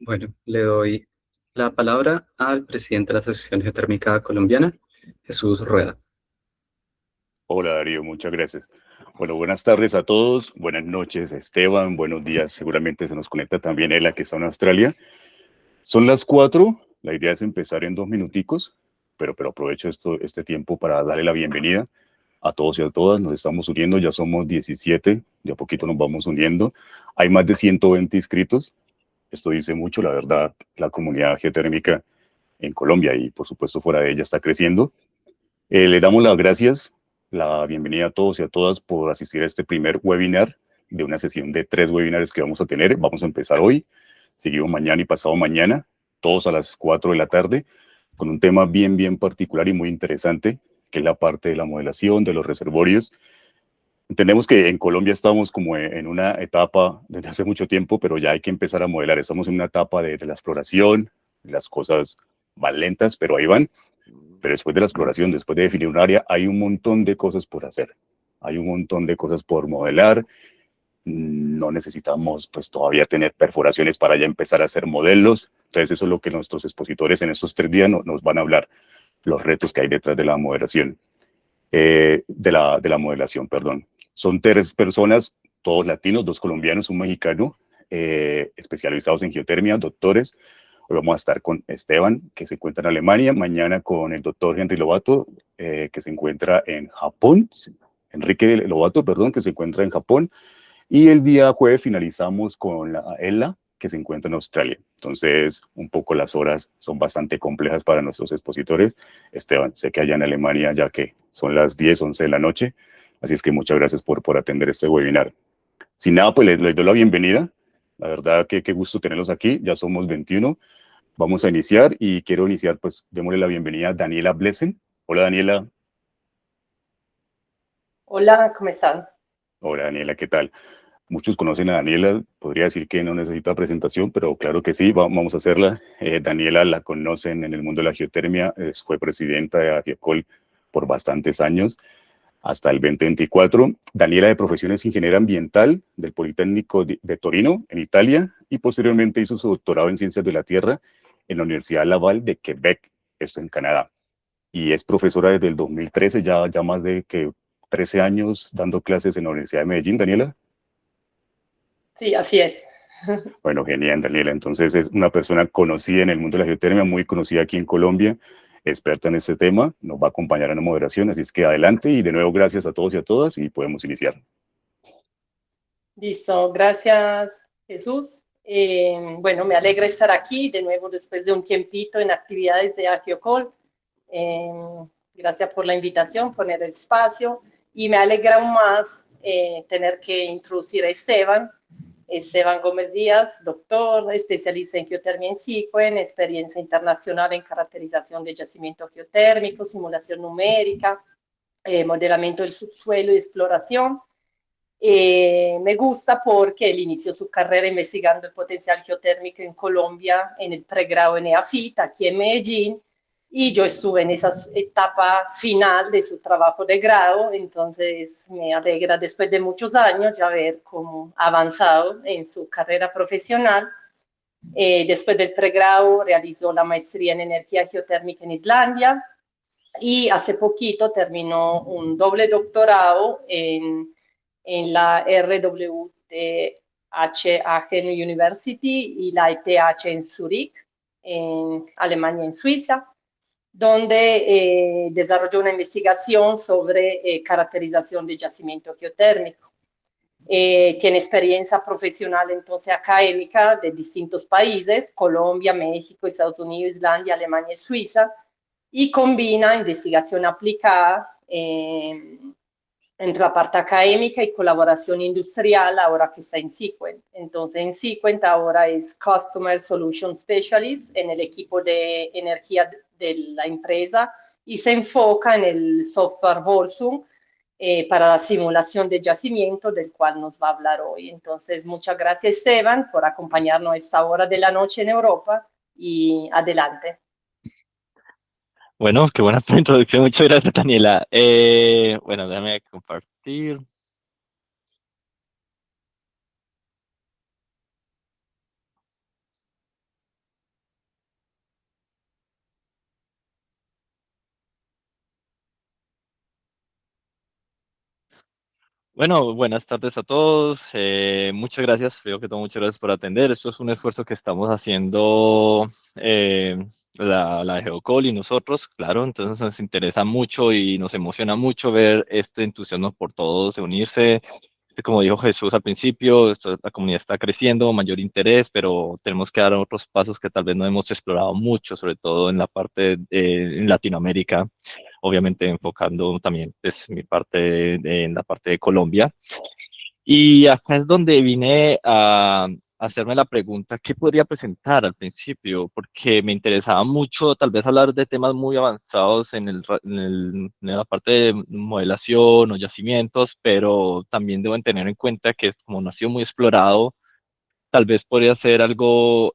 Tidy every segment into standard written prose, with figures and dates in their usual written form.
Bueno, le doy la palabra al presidente de la Asociación Geotérmica Colombiana, Jesús Rueda. Hola Darío, muchas gracias. Bueno, buenas tardes a todos, buenas noches Esteban, buenos días, seguramente se nos conecta también Ela que está en Australia. Son las 4, la idea es empezar en 2 minuticos, pero aprovecho este tiempo para darle la bienvenida a todos y a todas, nos estamos uniendo, ya somos 17, de a poquito nos vamos uniendo, hay más de 120 inscritos, esto dice mucho, la verdad, la comunidad geotérmica en Colombia y por supuesto fuera de ella está creciendo. Le damos las gracias, la bienvenida a todos y a todas por asistir a este primer webinar de una sesión de 3 webinars que vamos a tener. Vamos a empezar hoy, seguimos mañana y pasado mañana, todos a las 4 de la tarde, con un tema bien particular y muy interesante, que es la parte de la modelación de los reservorios. Entendemos que en Colombia estamos como en una etapa desde hace mucho tiempo, pero ya hay que empezar a modelar. Estamos en una etapa de la exploración, las cosas van lentas, pero ahí van. Pero después de la exploración, después de definir un área, hay un montón de cosas por hacer. Hay un montón de cosas por modelar. No necesitamos pues todavía tener perforaciones para ya empezar a hacer modelos. Entonces eso es lo que nuestros expositores en estos 3 días nos van a hablar, los retos que hay detrás de la moderación, de la modelación, perdón. Son 3 personas, todos latinos, 2 colombianos, un mexicano, especializados en geotermia, doctores. Hoy vamos a estar con Esteban, que se encuentra en Alemania, mañana con el doctor Henry Lobato, que se encuentra en Japón, Enrique Lobato, perdón, que se encuentra en Japón, y el día jueves finalizamos con la Ella, que se encuentra en Australia. Entonces, un poco las horas son bastante complejas para nuestros expositores. Esteban, sé que allá en Alemania ya que son las 10, 11 de la noche, así es que muchas gracias por atender este webinar. Sin nada, pues les doy la bienvenida. La verdad que qué gusto tenerlos aquí, ya somos 21. Vamos a iniciar y quiero iniciar, pues démosle la bienvenida a Daniela Blesen. Hola Daniela. Hola, ¿cómo están? Hola Daniela, ¿qué tal? Muchos conocen a Daniela, podría decir que no necesita presentación, pero claro que sí, vamos a hacerla. Daniela la conocen en el mundo de la geotermia, fue presidenta de Agiocol por bastantes años, hasta el 2024. Daniela de profesión es ingeniera ambiental del Politécnico de Torino, en Italia, y posteriormente hizo su doctorado en Ciencias de la Tierra en la Universidad Laval de Quebec, esto en Canadá. Y es profesora desde el 2013, ya más de que 13 años dando clases en la Universidad de Medellín, Daniela. Sí, así es. Bueno, genial, Daniela. Entonces es una persona conocida en el mundo de la geotermia, muy conocida aquí en Colombia, experta en este tema, nos va a acompañar en la moderación, así es que adelante y de nuevo gracias a todos y a todas y podemos iniciar. Listo, gracias Jesús. Bueno, me alegra estar aquí de nuevo después de un tiempito en actividades de Agiocol. Gracias por la invitación, por el espacio y me alegra aún más tener que introducir a Esteban Gómez Díaz, doctor, especialista en geotermia in situ, en experiencia internacional en caracterización de yacimiento geotérmico, simulación numérica, modelamiento del subsuelo y exploración. Me gusta porque él inició su carrera investigando el potencial geotérmico en Colombia en el pregrado en EAFIT, aquí en Medellín, y yo estuve en esa etapa final de su trabajo de grado, entonces me alegra después de muchos años ya ver cómo ha avanzado en su carrera profesional. Después del pregrado realizó la maestría en energía geotérmica en Islandia y hace poquito terminó un doble doctorado en la RWTH Aachen University y la ETH en Zurich, en Alemania y en Suiza, donde desarrolló una investigación sobre caracterización de yacimiento geotérmico. Tiene experiencia profesional entonces académica de distintos países, Colombia, México, Estados Unidos, Islandia, Alemania y Suiza, y combina investigación aplicada entre la parte académica y colaboración industrial ahora que está en Sequent. Entonces en Sequent ahora es Customer Solution Specialist en el equipo de energía de la empresa y se enfoca en el software Volsung para la simulación de yacimiento del cual nos va a hablar hoy. Entonces muchas gracias Esteban por acompañarnos a esta hora de la noche en Europa y adelante. Bueno, qué buena introducción. Muchas gracias, Daniela. Bueno, déjame compartir. Bueno, buenas tardes a todos. Muchas gracias, creo que todo, muchas gracias por atender. Esto es un esfuerzo que estamos haciendo la Geocol y nosotros, claro, entonces nos interesa mucho y nos emociona mucho ver este entusiasmo por todos de unirse. Como dijo Jesús al principio, la comunidad está creciendo, mayor interés, pero tenemos que dar otros pasos que tal vez no hemos explorado mucho, sobre todo en la parte en Latinoamérica, obviamente enfocando también pues, mi parte en la parte de Colombia. Y acá es donde vine a hacerme la pregunta, ¿qué podría presentar al principio? Porque me interesaba mucho tal vez hablar de temas muy avanzados en la parte de modelación o yacimientos, pero también deben tener en cuenta que como no ha sido muy explorado, tal vez podría ser algo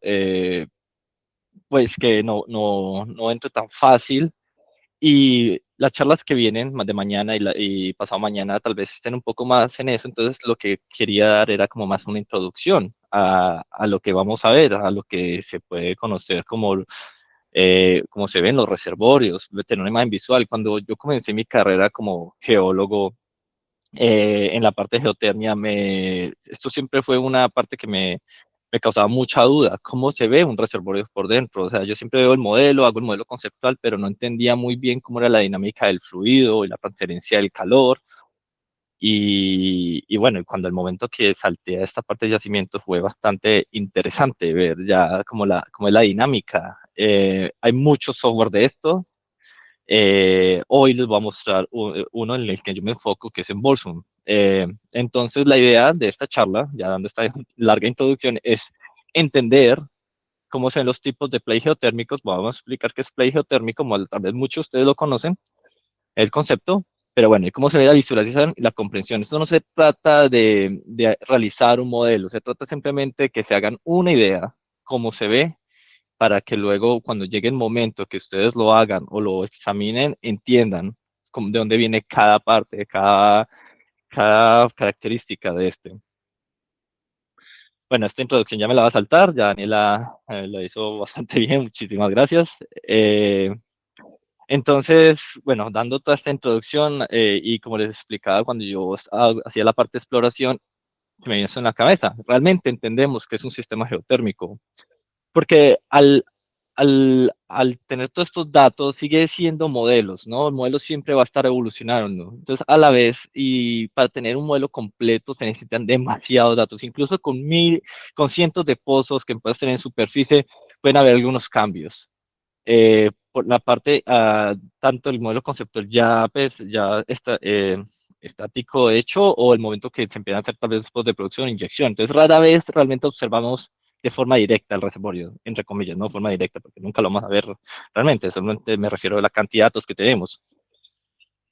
pues que no entre tan fácil y las charlas que vienen de mañana y pasado mañana tal vez estén un poco más en eso, entonces lo que quería dar era como más una introducción a lo que vamos a ver, a lo que se puede conocer como se ven los reservorios, tener una imagen visual. Cuando yo comencé mi carrera como geólogo, en la parte de geotermia, esto siempre fue una parte que me causaba mucha duda, cómo se ve un reservorio por dentro. O sea, yo siempre veo el modelo, hago el modelo conceptual, pero no entendía muy bien cómo era la dinámica del fluido y la transferencia del calor. Y bueno, cuando el momento que salté a esta parte de yacimiento fue bastante interesante ver ya cómo es la dinámica. Hay mucho software de esto, hoy les voy a mostrar uno en el que yo me enfoco, que es en Bolsum. Entonces, la idea de esta charla, ya dando esta larga introducción, es entender cómo son los tipos de play geotérmicos. Vamos a explicar qué es play geotérmico, como tal vez muchos de ustedes lo conocen, el concepto, pero bueno, y cómo se ve la visualización y la comprensión. Esto no se trata de realizar un modelo, se trata simplemente de que se hagan una idea, cómo se ve, para que luego cuando llegue el momento que ustedes lo hagan o lo examinen, entiendan de dónde viene cada parte, cada característica de este. Bueno, esta introducción ya me la va a saltar, ya Daniela lo hizo bastante bien, muchísimas gracias. Entonces, bueno, dando toda esta introducción y como les explicaba cuando yo hacía la parte de exploración, se me vino eso en la cabeza. Realmente entendemos que es un sistema geotérmico, porque al tener todos estos datos, sigue siendo modelos, ¿no? El modelo siempre va a estar evolucionando. Entonces, a la vez, y para tener un modelo completo, se necesitan demasiados datos. Incluso con cientos de pozos que puedes tener en superficie, pueden haber algunos cambios. Por la parte, tanto el modelo conceptual ya, pues, ya está, estático hecho o el momento que se empiezan a hacer tal vez después de producción, inyección. Entonces, rara vez realmente observamos de forma directa el reservorio, entre comillas, no de forma directa, porque nunca lo vamos a ver realmente, solamente me refiero a la cantidad de datos que tenemos.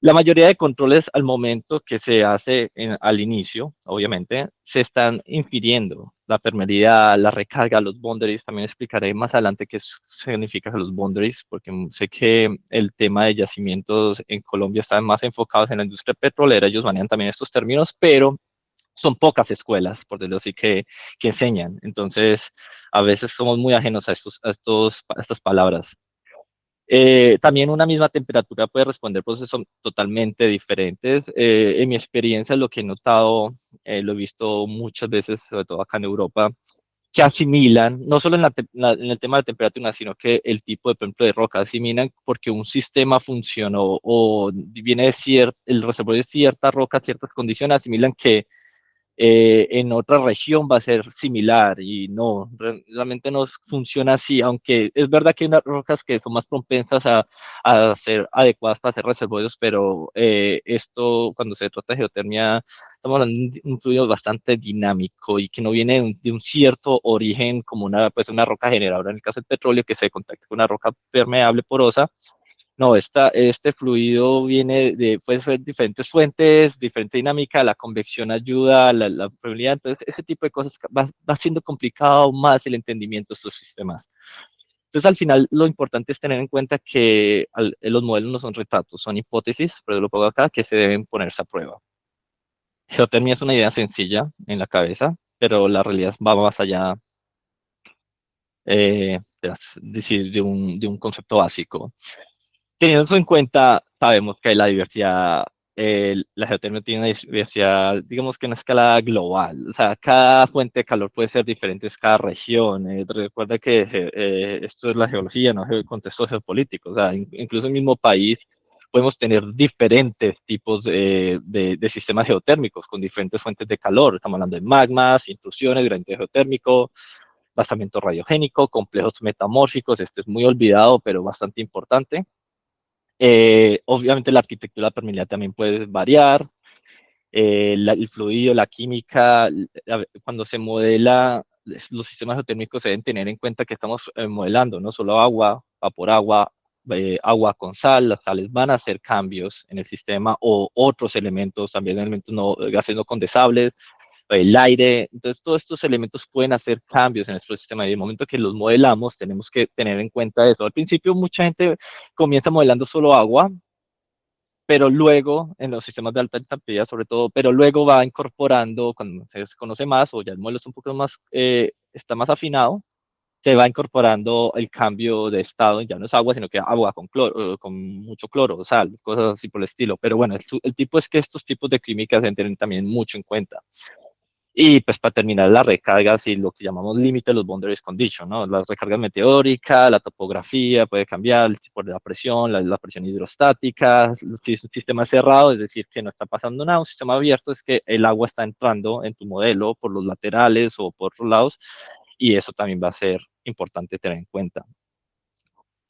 La mayoría de controles al momento que se hace al inicio, obviamente, se están infiriendo la permeabilidad, la recarga, los boundaries. También explicaré más adelante qué significa los boundaries, porque sé que el tema de yacimientos en Colombia están más enfocados en la industria petrolera. Ellos manejan también estos términos, pero son pocas escuelas, por decirlo así, que enseñan. Entonces, a veces somos muy ajenos a estas palabras. También una misma temperatura puede responder procesos totalmente diferentes. En mi experiencia, lo que he notado, lo he visto muchas veces, sobre todo acá en Europa, que asimilan, no solo en el tema de la temperatura, sino que el tipo de, por ejemplo, de roca, asimilan porque un sistema funcionó o viene de el reservorio de cierta roca, ciertas condiciones, asimilan que en otra región va a ser similar y no, realmente no funciona así, aunque es verdad que hay unas rocas que son más propensas a ser adecuadas para hacer reservorios, pero esto cuando se trata de geotermia, estamos hablando de un fluido bastante dinámico y que no viene de un cierto origen como pues una roca generadora, en el caso del petróleo, que se contacta con una roca permeable porosa. No, este fluido viene puede ser diferentes fuentes, diferente dinámica, la convección ayuda, la probabilidad, entonces ese tipo de cosas va siendo complicado aún más el entendimiento de estos sistemas. Entonces al final lo importante es tener en cuenta que los modelos no son retratos, son hipótesis, pero lo pongo acá, que se deben ponerse a prueba. Geotermia es una idea sencilla en la cabeza, pero la realidad va más allá de un concepto básico. Teniendo eso en cuenta, sabemos que la diversidad la geotermia tiene una diversidad, digamos que en una escala global. O sea, cada fuente de calor puede ser diferente en cada región. Recuerda que esto es la geología, no es el contexto geopolítico. O sea, incluso en el mismo país podemos tener diferentes tipos de sistemas geotérmicos con diferentes fuentes de calor. Estamos hablando de magmas, intrusiones, granizo geotérmico, bastamiento radiogénico, complejos metamórficos. Este es muy olvidado, pero bastante importante. Obviamente la arquitectura permeabilidad también puede variar, el fluido, la química, cuando se modela, los sistemas geotérmicos se deben tener en cuenta que estamos modelando no solo agua, vapor agua, agua con sal, las sales van a hacer cambios en el sistema o otros elementos, también elementos no, gases no condensables, el aire, entonces todos estos elementos pueden hacer cambios en nuestro sistema y el momento que los modelamos tenemos que tener en cuenta eso. Al principio mucha gente comienza modelando solo agua, pero luego en los sistemas de alta entropía sobre todo, pero luego va incorporando, cuando se conoce más o ya el modelo es un poco más, está más afinado, se va incorporando el cambio de estado, ya no es agua, sino que agua con cloro, con mucho cloro, sal, cosas así por el estilo. Pero bueno, el tipo es que estos tipos de químicas se tienen también mucho en cuenta. Y pues para terminar las recargas y lo que llamamos límite, los boundaries condition, ¿no? Las recargas meteóricas, la topografía puede cambiar, el tipo de la presión, la presión hidrostática, si es un sistema cerrado, es decir, que no está pasando nada, un sistema abierto es que el agua está entrando en tu modelo por los laterales o por los lados, y eso también va a ser importante tener en cuenta.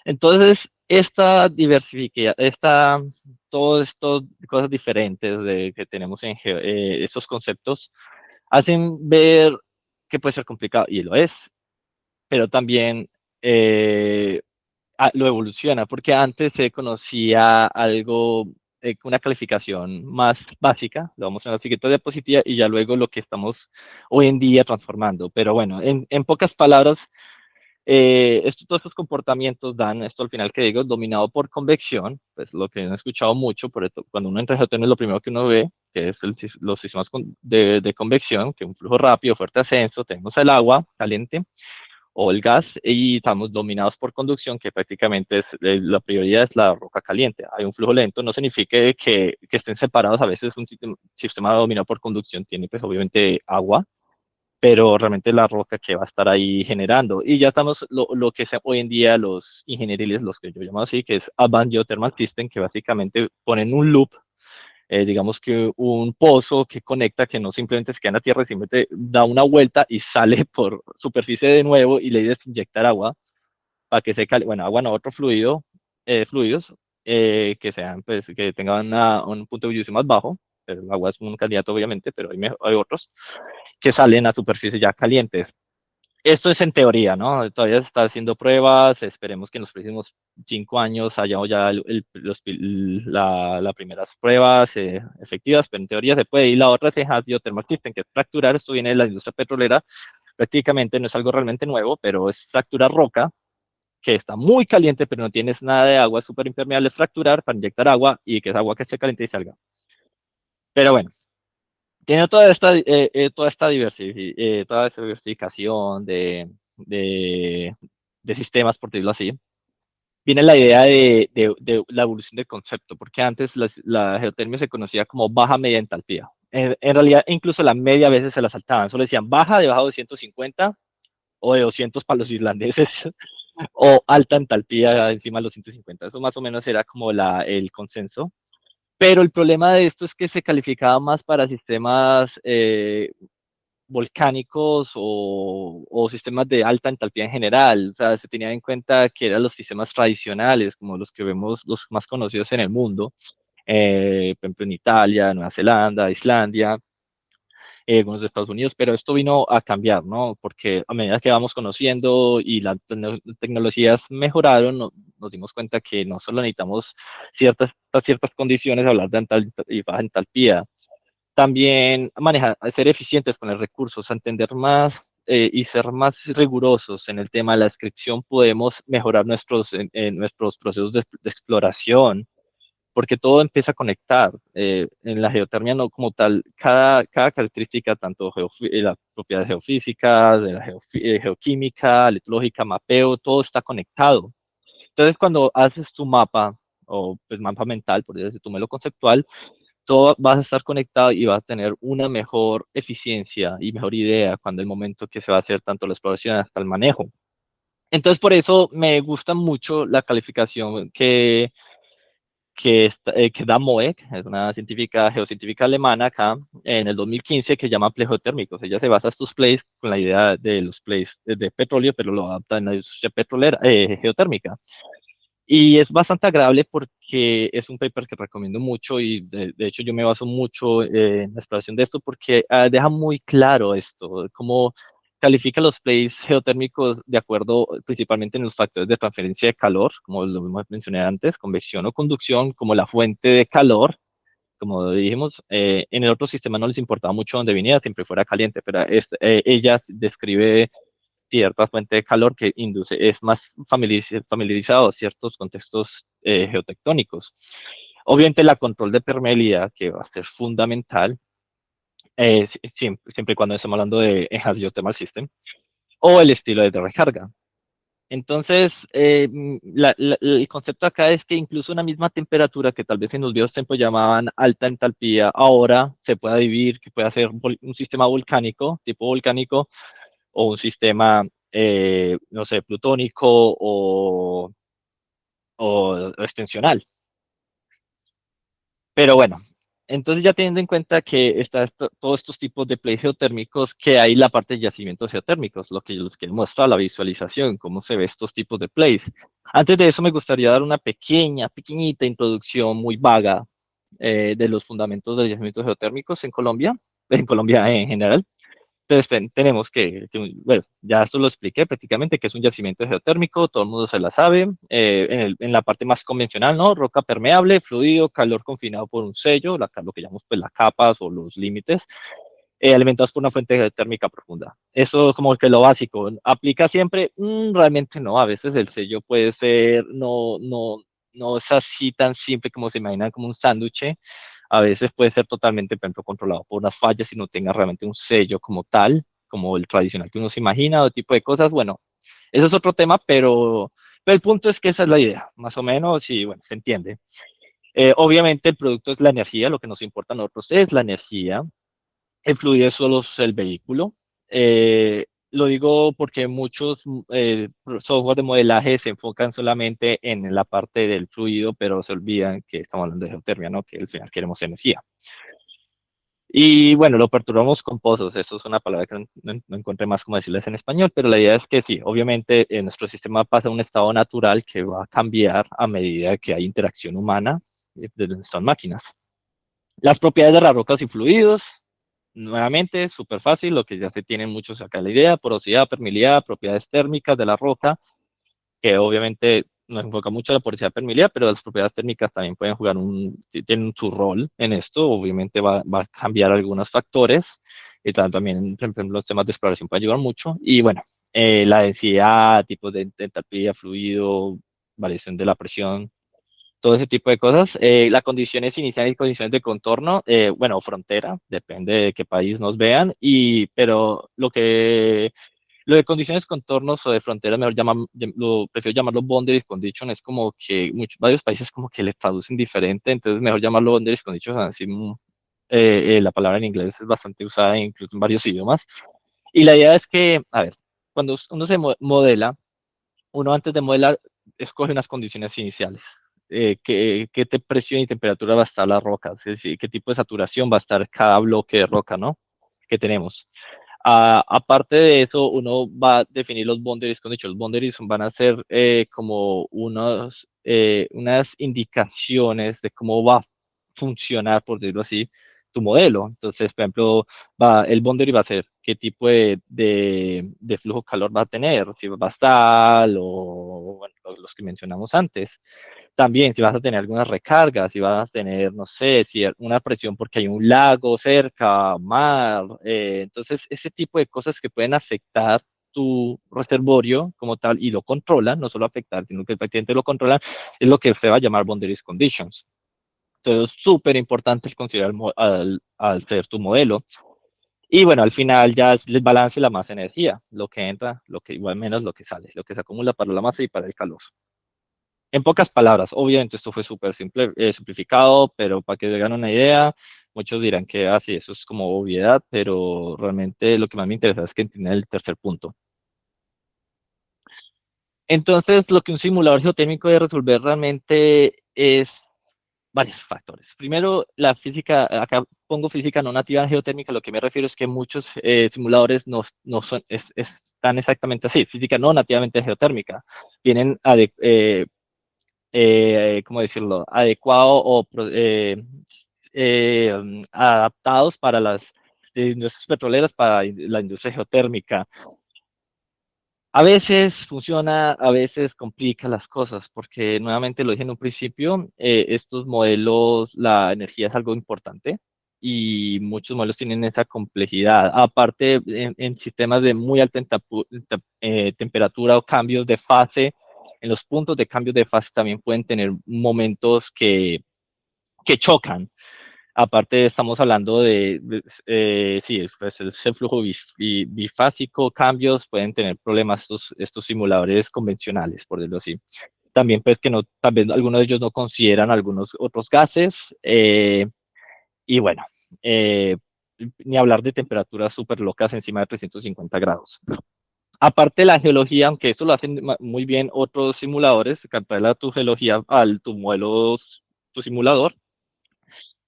Entonces, esta diversificación, todas estas cosas diferentes que tenemos en estos conceptos, hacen ver que puede ser complicado, y lo es, pero también lo evoluciona, porque antes se conocía algo, una calificación más básica, lo vamos a ver en la siguiente diapositiva, y ya luego lo que estamos hoy en día transformando. Pero bueno, en pocas palabras, todos estos comportamientos dan esto al final que digo, dominado por convección, pues lo que han escuchado mucho, por esto, cuando uno entra en geotermia es lo primero que uno ve, que es los sistemas de convección, que es un flujo rápido, fuerte ascenso, tenemos el agua caliente o el gas, y estamos dominados por conducción, que prácticamente es la prioridad es la roca caliente. Hay un flujo lento, no significa que estén separados, a veces un sistema dominado por conducción tiene pues obviamente agua, pero realmente la roca que va a estar ahí generando. Y ya estamos, lo que es hoy en día los ingenieriles, los que yo llamo así, que es Advanced Geothermal System, que básicamente ponen un loop, digamos que un pozo que conecta, que no simplemente se queda en la tierra, simplemente da una vuelta y sale por superficie de nuevo, y la idea es inyectar agua para que se bueno, agua no, otro fluido, fluidos que sean, pues, que tengan un punto de ebullición más bajo, pero el agua es un candidato obviamente, pero hay otros que salen a superficie ya calientes. Esto es en teoría, ¿no? Todavía se está haciendo pruebas, esperemos que en los próximos 5 años haya ya las primeras pruebas efectivas, pero en teoría se puede. Y la otra es el Geothermal System, que es fracturar, esto viene de la industria petrolera, prácticamente no es algo realmente nuevo, pero es fracturar roca, que está muy caliente, pero no tienes nada de agua, es súper impermeable, es fracturar para inyectar agua y que esa agua que esté caliente y salga. Pero bueno, tiene toda esta diversificación de sistemas, por decirlo así, viene la idea de la evolución del concepto, porque antes la geotermia se conocía como baja media entalpía. En realidad, incluso la media a veces se la saltaban, solo decían baja debajo de 150 o de 200 para los irlandeses, o alta entalpía encima de los 150. Eso más o menos era como el consenso. Pero el problema de esto es que se calificaba más para sistemas volcánicos o sistemas de alta entalpía en general. O sea, se tenía en cuenta que eran los sistemas tradicionales, como los que vemos, los más conocidos en el mundo, por ejemplo en Italia, Nueva Zelanda, Islandia, algunos de Estados Unidos, pero esto vino a cambiar, ¿no? Porque a medida que vamos conociendo y las tecnologías mejoraron, nos dimos cuenta que no solo necesitamos ciertas condiciones, hablar de y baja entalpía, también manejar, ser eficientes con los recursos, entender más y ser más rigurosos en el tema de la descripción, podemos mejorar nuestros procesos de exploración, porque todo empieza a conectar. En la geotermia no como tal, cada característica, tanto las propiedades geofísicas, de la geoquímica, litológica, mapeo, todo está conectado. Entonces, cuando haces tu mapa, o pues mapa mental, por decir tu modelo conceptual, todo vas a estar conectado y vas a tener una mejor eficiencia y mejor idea cuando el momento que se va a hacer tanto la exploración hasta el manejo. Entonces, por eso me gusta mucho la calificación que da MOEC, es una científica, geocientífica alemana acá, en el 2015, que llama plays geotérmicos. Ella se basa estos plays con la idea de los plays de petróleo, pero lo adapta en la industria petrolera, geotérmica. Y es bastante agradable porque es un paper que recomiendo mucho y de hecho yo me baso mucho en la exploración de esto porque deja muy claro esto, cómo califica los plays geotérmicos de acuerdo principalmente en los factores de transferencia de calor, como lo mencioné antes, convección o conducción, como la fuente de calor, como dijimos. En el otro sistema no les importaba mucho dónde viniera, siempre fuera caliente, pero ella describe cierta fuente de calor que induce, es más familiarizado a ciertos contextos geotectónicos. Obviamente la control de permeabilidad, que va a ser fundamental, siempre y cuando estamos hablando de Enhanced Geothermal System, o el estilo de recarga. Entonces, el concepto acá es que incluso una misma temperatura que tal vez en los viejos tiempos llamaban alta entalpía, ahora se puede dividir, que puede ser un sistema volcánico, tipo volcánico, o un sistema, no sé, plutónico o extensional. Pero bueno, entonces ya teniendo en cuenta que está todos estos tipos de plays geotérmicos, que hay la parte de yacimientos geotérmicos, lo que yo les quiero mostrar, la visualización, cómo se ve estos tipos de plays. Antes de eso me gustaría dar una pequeñita introducción muy vaga de los fundamentos de yacimientos geotérmicos en Colombia en general. Entonces tenemos bueno, ya esto lo expliqué prácticamente, que es un yacimiento geotérmico, todo el mundo se la sabe, en la parte más convencional, ¿no? Roca permeable, fluido, calor confinado por un sello, lo que llamamos pues las capas o los límites, alimentados por una fuente térmica profunda. Eso es como que lo básico. ¿Aplica siempre? Realmente no, a veces el sello puede ser, no es así tan simple como se imaginan, como un sándwich. A veces puede ser totalmente, por ejemplo, controlado por unas fallas y no tenga realmente un sello como tal, como el tradicional que uno se imagina, o tipo de cosas. Bueno, eso es otro tema, pero el punto es que esa es la idea, más o menos, y bueno, se entiende. Obviamente el producto es la energía, lo que nos importa a nosotros es la energía. El fluido es solo el vehículo. Lo digo porque muchos software de modelaje se enfocan solamente en la parte del fluido, pero se olvidan que estamos hablando de geotermia, ¿no? Que al final queremos energía. Y bueno, lo perturbamos con pozos. Eso es una palabra que no encontré más como decirles en español, pero la idea es que sí, obviamente nuestro sistema pasa a un estado natural que va a cambiar a medida que hay interacción humana de nuestras máquinas. Las propiedades de las rocas y fluidos, nuevamente, súper fácil, lo que ya se tienen muchos acá la idea: porosidad, permeabilidad, propiedades térmicas de la roca, que obviamente nos enfoca mucho la porosidad, permeabilidad, pero las propiedades térmicas también pueden jugar tienen su rol en esto. Obviamente va a cambiar algunos factores, y también, por ejemplo, los temas de exploración pueden ayudar mucho. Y bueno, la densidad, tipos de entalpía, fluido, variación de la presión, todo ese tipo de cosas. Las condiciones iniciales y condiciones de contorno, bueno, frontera, depende de qué país nos vean, pero lo de condiciones, contornos o de frontera, prefiero llamarlo boundaries condition. Es como que varios países como que le traducen diferente, entonces mejor llamarlo boundaries conditions, así la palabra en inglés es bastante usada incluso en varios idiomas. Y la idea es que, a ver, cuando uno se modela, uno antes de modelar escoge unas condiciones iniciales. Qué presión y temperatura va a estar la roca, es decir, qué tipo de saturación va a estar cada bloque de roca, ¿no? Que tenemos. Aparte de eso, uno va a definir los boundaries conditions. Los boundaries van a ser como unas indicaciones de cómo va a funcionar, por decirlo así, tu modelo. Entonces, por ejemplo, el boundary va a ser qué tipo de flujo calor va a tener, si va a estar, o bueno, los que mencionamos antes. También si vas a tener algunas recargas, si vas a tener, no sé, si una presión porque hay un lago cerca, mar. Entonces, ese tipo de cosas que pueden afectar tu reservorio como tal y lo controlan, no solo afectar, sino que el paciente lo controla, es lo que se va a llamar boundaries conditions. Entonces, súper importante es considerar al ser tu modelo. Y bueno, al final ya es el balance y la masa de energía, lo que entra, lo que igual menos lo que sale, lo que se acumula para la masa y para el calor. En pocas palabras, obviamente esto fue súper simplificado, pero para que tengan una idea, muchos dirán que así, eso es como obviedad, pero realmente lo que más me interesa es que entiendan el tercer punto. Entonces, lo que un simulador geotérmico debe resolver realmente es varios factores. Primero, la física, acá pongo física no nativa geotérmica, lo que me refiero es que muchos simuladores no son, están exactamente así, física no nativamente geotérmica. Vienen ¿cómo decirlo? Adecuado o adaptados para las industrias petroleras, para la industria geotérmica. A veces funciona, a veces complica las cosas, porque nuevamente lo dije en un principio, estos modelos, la energía es algo importante y muchos modelos tienen esa complejidad. Aparte, en sistemas de muy alta temperatura o cambios de fase, en los puntos de cambio de fase también pueden tener momentos que chocan. Aparte, estamos hablando sí, pues ese flujo bifásico, cambios, pueden tener problemas estos simuladores convencionales, por decirlo así. También, pues, que no, también algunos de ellos no consideran algunos otros gases, y bueno, eh, ni hablar de temperaturas súper locas encima de 350 grados. Aparte de la geología, aunque esto lo hacen muy bien otros simuladores, capturar tu geología al tu modelo, tu simulador,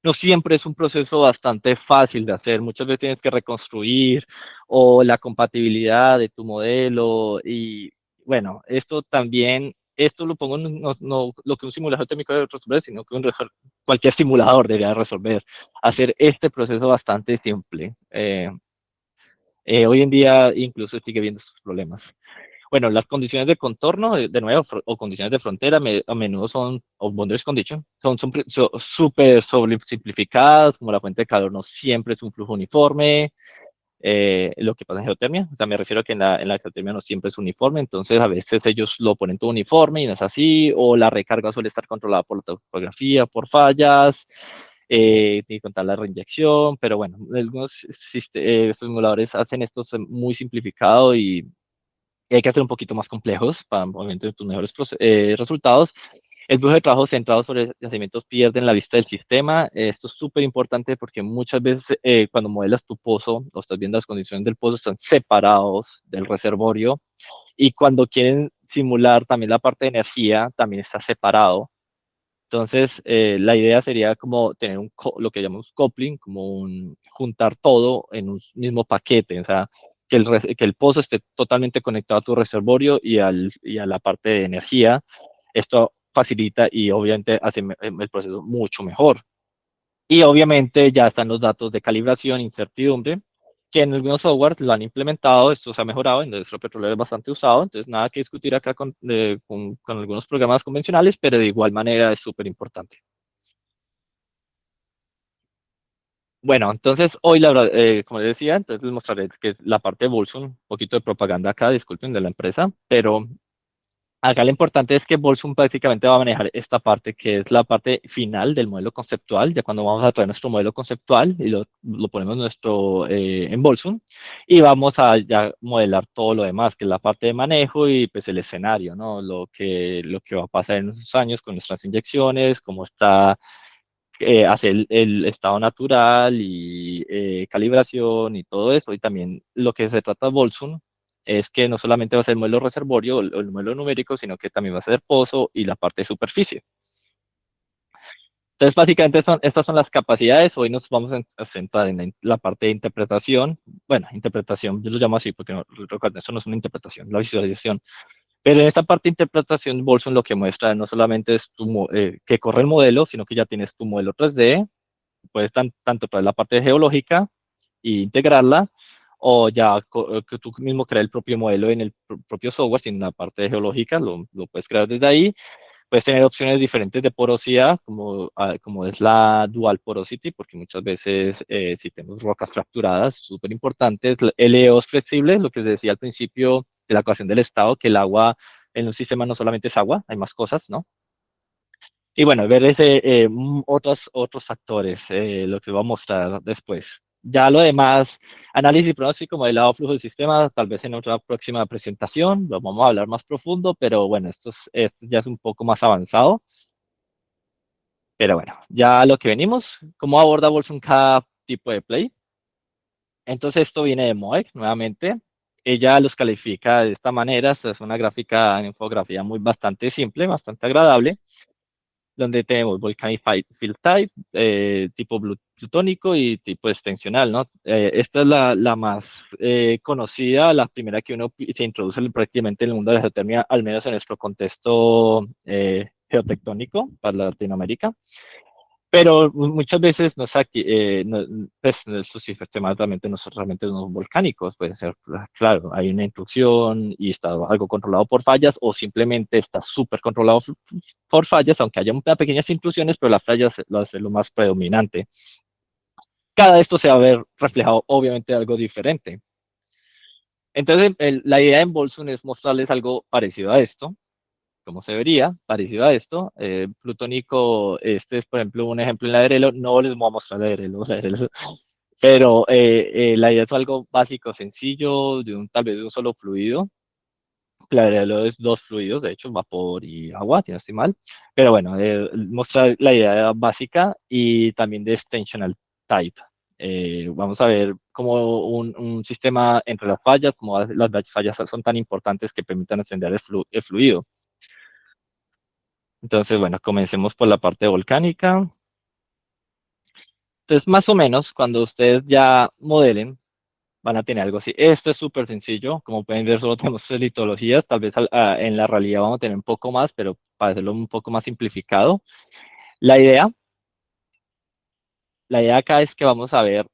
no siempre es un proceso bastante fácil de hacer. Muchas veces tienes que reconstruir o la compatibilidad de tu modelo y bueno, esto también, esto lo pongo no lo que un simulador técnico debe resolver, sino que cualquier simulador debería resolver. Hacer este proceso bastante simple. Hoy en día incluso sigue viendo estos problemas. Bueno, las condiciones de contorno, de nuevo, o condiciones de frontera, a menudo son, o boundaries condition, son súper simplificadas, como la fuente de calor no siempre es un flujo uniforme, lo que pasa en geotermia, o sea, me refiero a que en la geotermia no siempre es uniforme, entonces a veces ellos lo ponen todo uniforme y no es así, o la recarga suele estar controlada por la topografía, por fallas, ni contar la reinyección, pero bueno, algunos simuladores hacen esto muy simplificado y hay que hacer un poquito más complejos para obviamente tus mejores resultados. El flujo de trabajo centrado sobre yacimientos pierden la vista del sistema. Esto es súper importante porque muchas veces cuando modelas tu pozo o estás viendo las condiciones del pozo están separados del reservorio y cuando quieren simular también la parte de energía también está separado. Entonces, la idea sería como tener lo que llamamos coupling, como juntar todo en un mismo paquete, o sea, que el pozo esté totalmente conectado a tu reservorio y a la parte de energía. Esto facilita y obviamente hace el proceso mucho mejor. Y obviamente ya están los datos de calibración, incertidumbre, que en algunos softwares lo han implementado, esto se ha mejorado, en nuestro petróleo es bastante usado, entonces nada que discutir acá con algunos programas convencionales, pero de igual manera es súper importante. Bueno, entonces hoy, como les decía, entonces les mostraré que la parte de Bolson, un poquito de propaganda acá, disculpen, de la empresa, pero acá lo importante es que Bolsum básicamente va a manejar esta parte que es la parte final del modelo conceptual, ya cuando vamos a traer nuestro modelo conceptual y lo ponemos en Bolsum y vamos a ya modelar todo lo demás, que es la parte de manejo y pues el escenario, ¿no? Lo que va a pasar en unos años con nuestras inyecciones, cómo está hacer el estado natural y calibración y todo eso. Y también lo que se trata de Bolsum es que no solamente va a ser el modelo reservorio o el modelo numérico, sino que también va a ser pozo y la parte de superficie. Entonces, básicamente estas son las capacidades. Hoy nos vamos a centrar en la parte de interpretación. Bueno, interpretación, yo lo llamo así porque recuerden, eso no es una interpretación, la visualización. Pero en esta parte de interpretación, Bolson lo que muestra no solamente es que corre el modelo, sino que ya tienes tu modelo 3D, puedes tanto traer la parte geológica e integrarla, o ya que tú mismo creas el propio modelo en el propio software, sin la parte geológica, lo puedes crear desde ahí. Puedes tener opciones diferentes de porosidad, como es la dual porosity, porque muchas veces si tenemos rocas fracturadas, súper importantes, LEOs flexibles, lo que les decía al principio de la ecuación del estado, que el agua en un sistema no solamente es agua, hay más cosas, ¿no? Y bueno, ver otros factores, lo que voy a mostrar después. Ya lo demás, análisis pronóstico, modelado flujo del sistema, tal vez en otra próxima presentación, lo vamos a hablar más profundo, pero bueno, esto ya es un poco más avanzado. Pero bueno, ya a lo que venimos, ¿cómo aborda Bolson cada tipo de play? Entonces esto viene de Moek nuevamente. Ella los califica de esta manera. Esta es una gráfica en infografía muy bastante simple, bastante agradable, donde tenemos Volcanic Field Type, tipo plutónico y tipo extensional, ¿no? Esta es la más conocida, la primera que uno se introduce prácticamente en el mundo de la geotermia, al menos en nuestro contexto geotectónico para Latinoamérica. Pero muchas veces pues, estos sistemas realmente no son realmente unos volcánicos. Puede ser, claro, hay una intrusión y está algo controlado por fallas, o simplemente está súper controlado por fallas, aunque haya pequeñas intrusiones, pero las fallas lo hace lo más predominante. Cada esto se va a ver reflejado, obviamente, algo diferente. Entonces, la idea en Bolson es mostrarles algo parecido a esto, como se vería, parecido a esto. Plutónico, este es, por ejemplo, un ejemplo en la Erelo. No les voy a mostrar la Erelo, pero la idea es algo básico, sencillo, tal vez de un solo fluido. La Erelo es dos fluidos, de hecho, vapor y agua, si no estoy mal. Pero bueno, mostrar la idea básica y también de extensional type. Vamos a ver cómo un sistema entre las fallas, como las fallas son tan importantes que permitan extender el fluido. Entonces, bueno, comencemos por la parte volcánica. Entonces, más o menos, cuando ustedes ya modelen, van a tener algo así. Esto es súper sencillo. Como pueden ver, solo tenemos tres litologías. Tal vez en la realidad vamos a tener un poco más, pero para hacerlo un poco más simplificado. La idea, la idea acá es que vamos a ver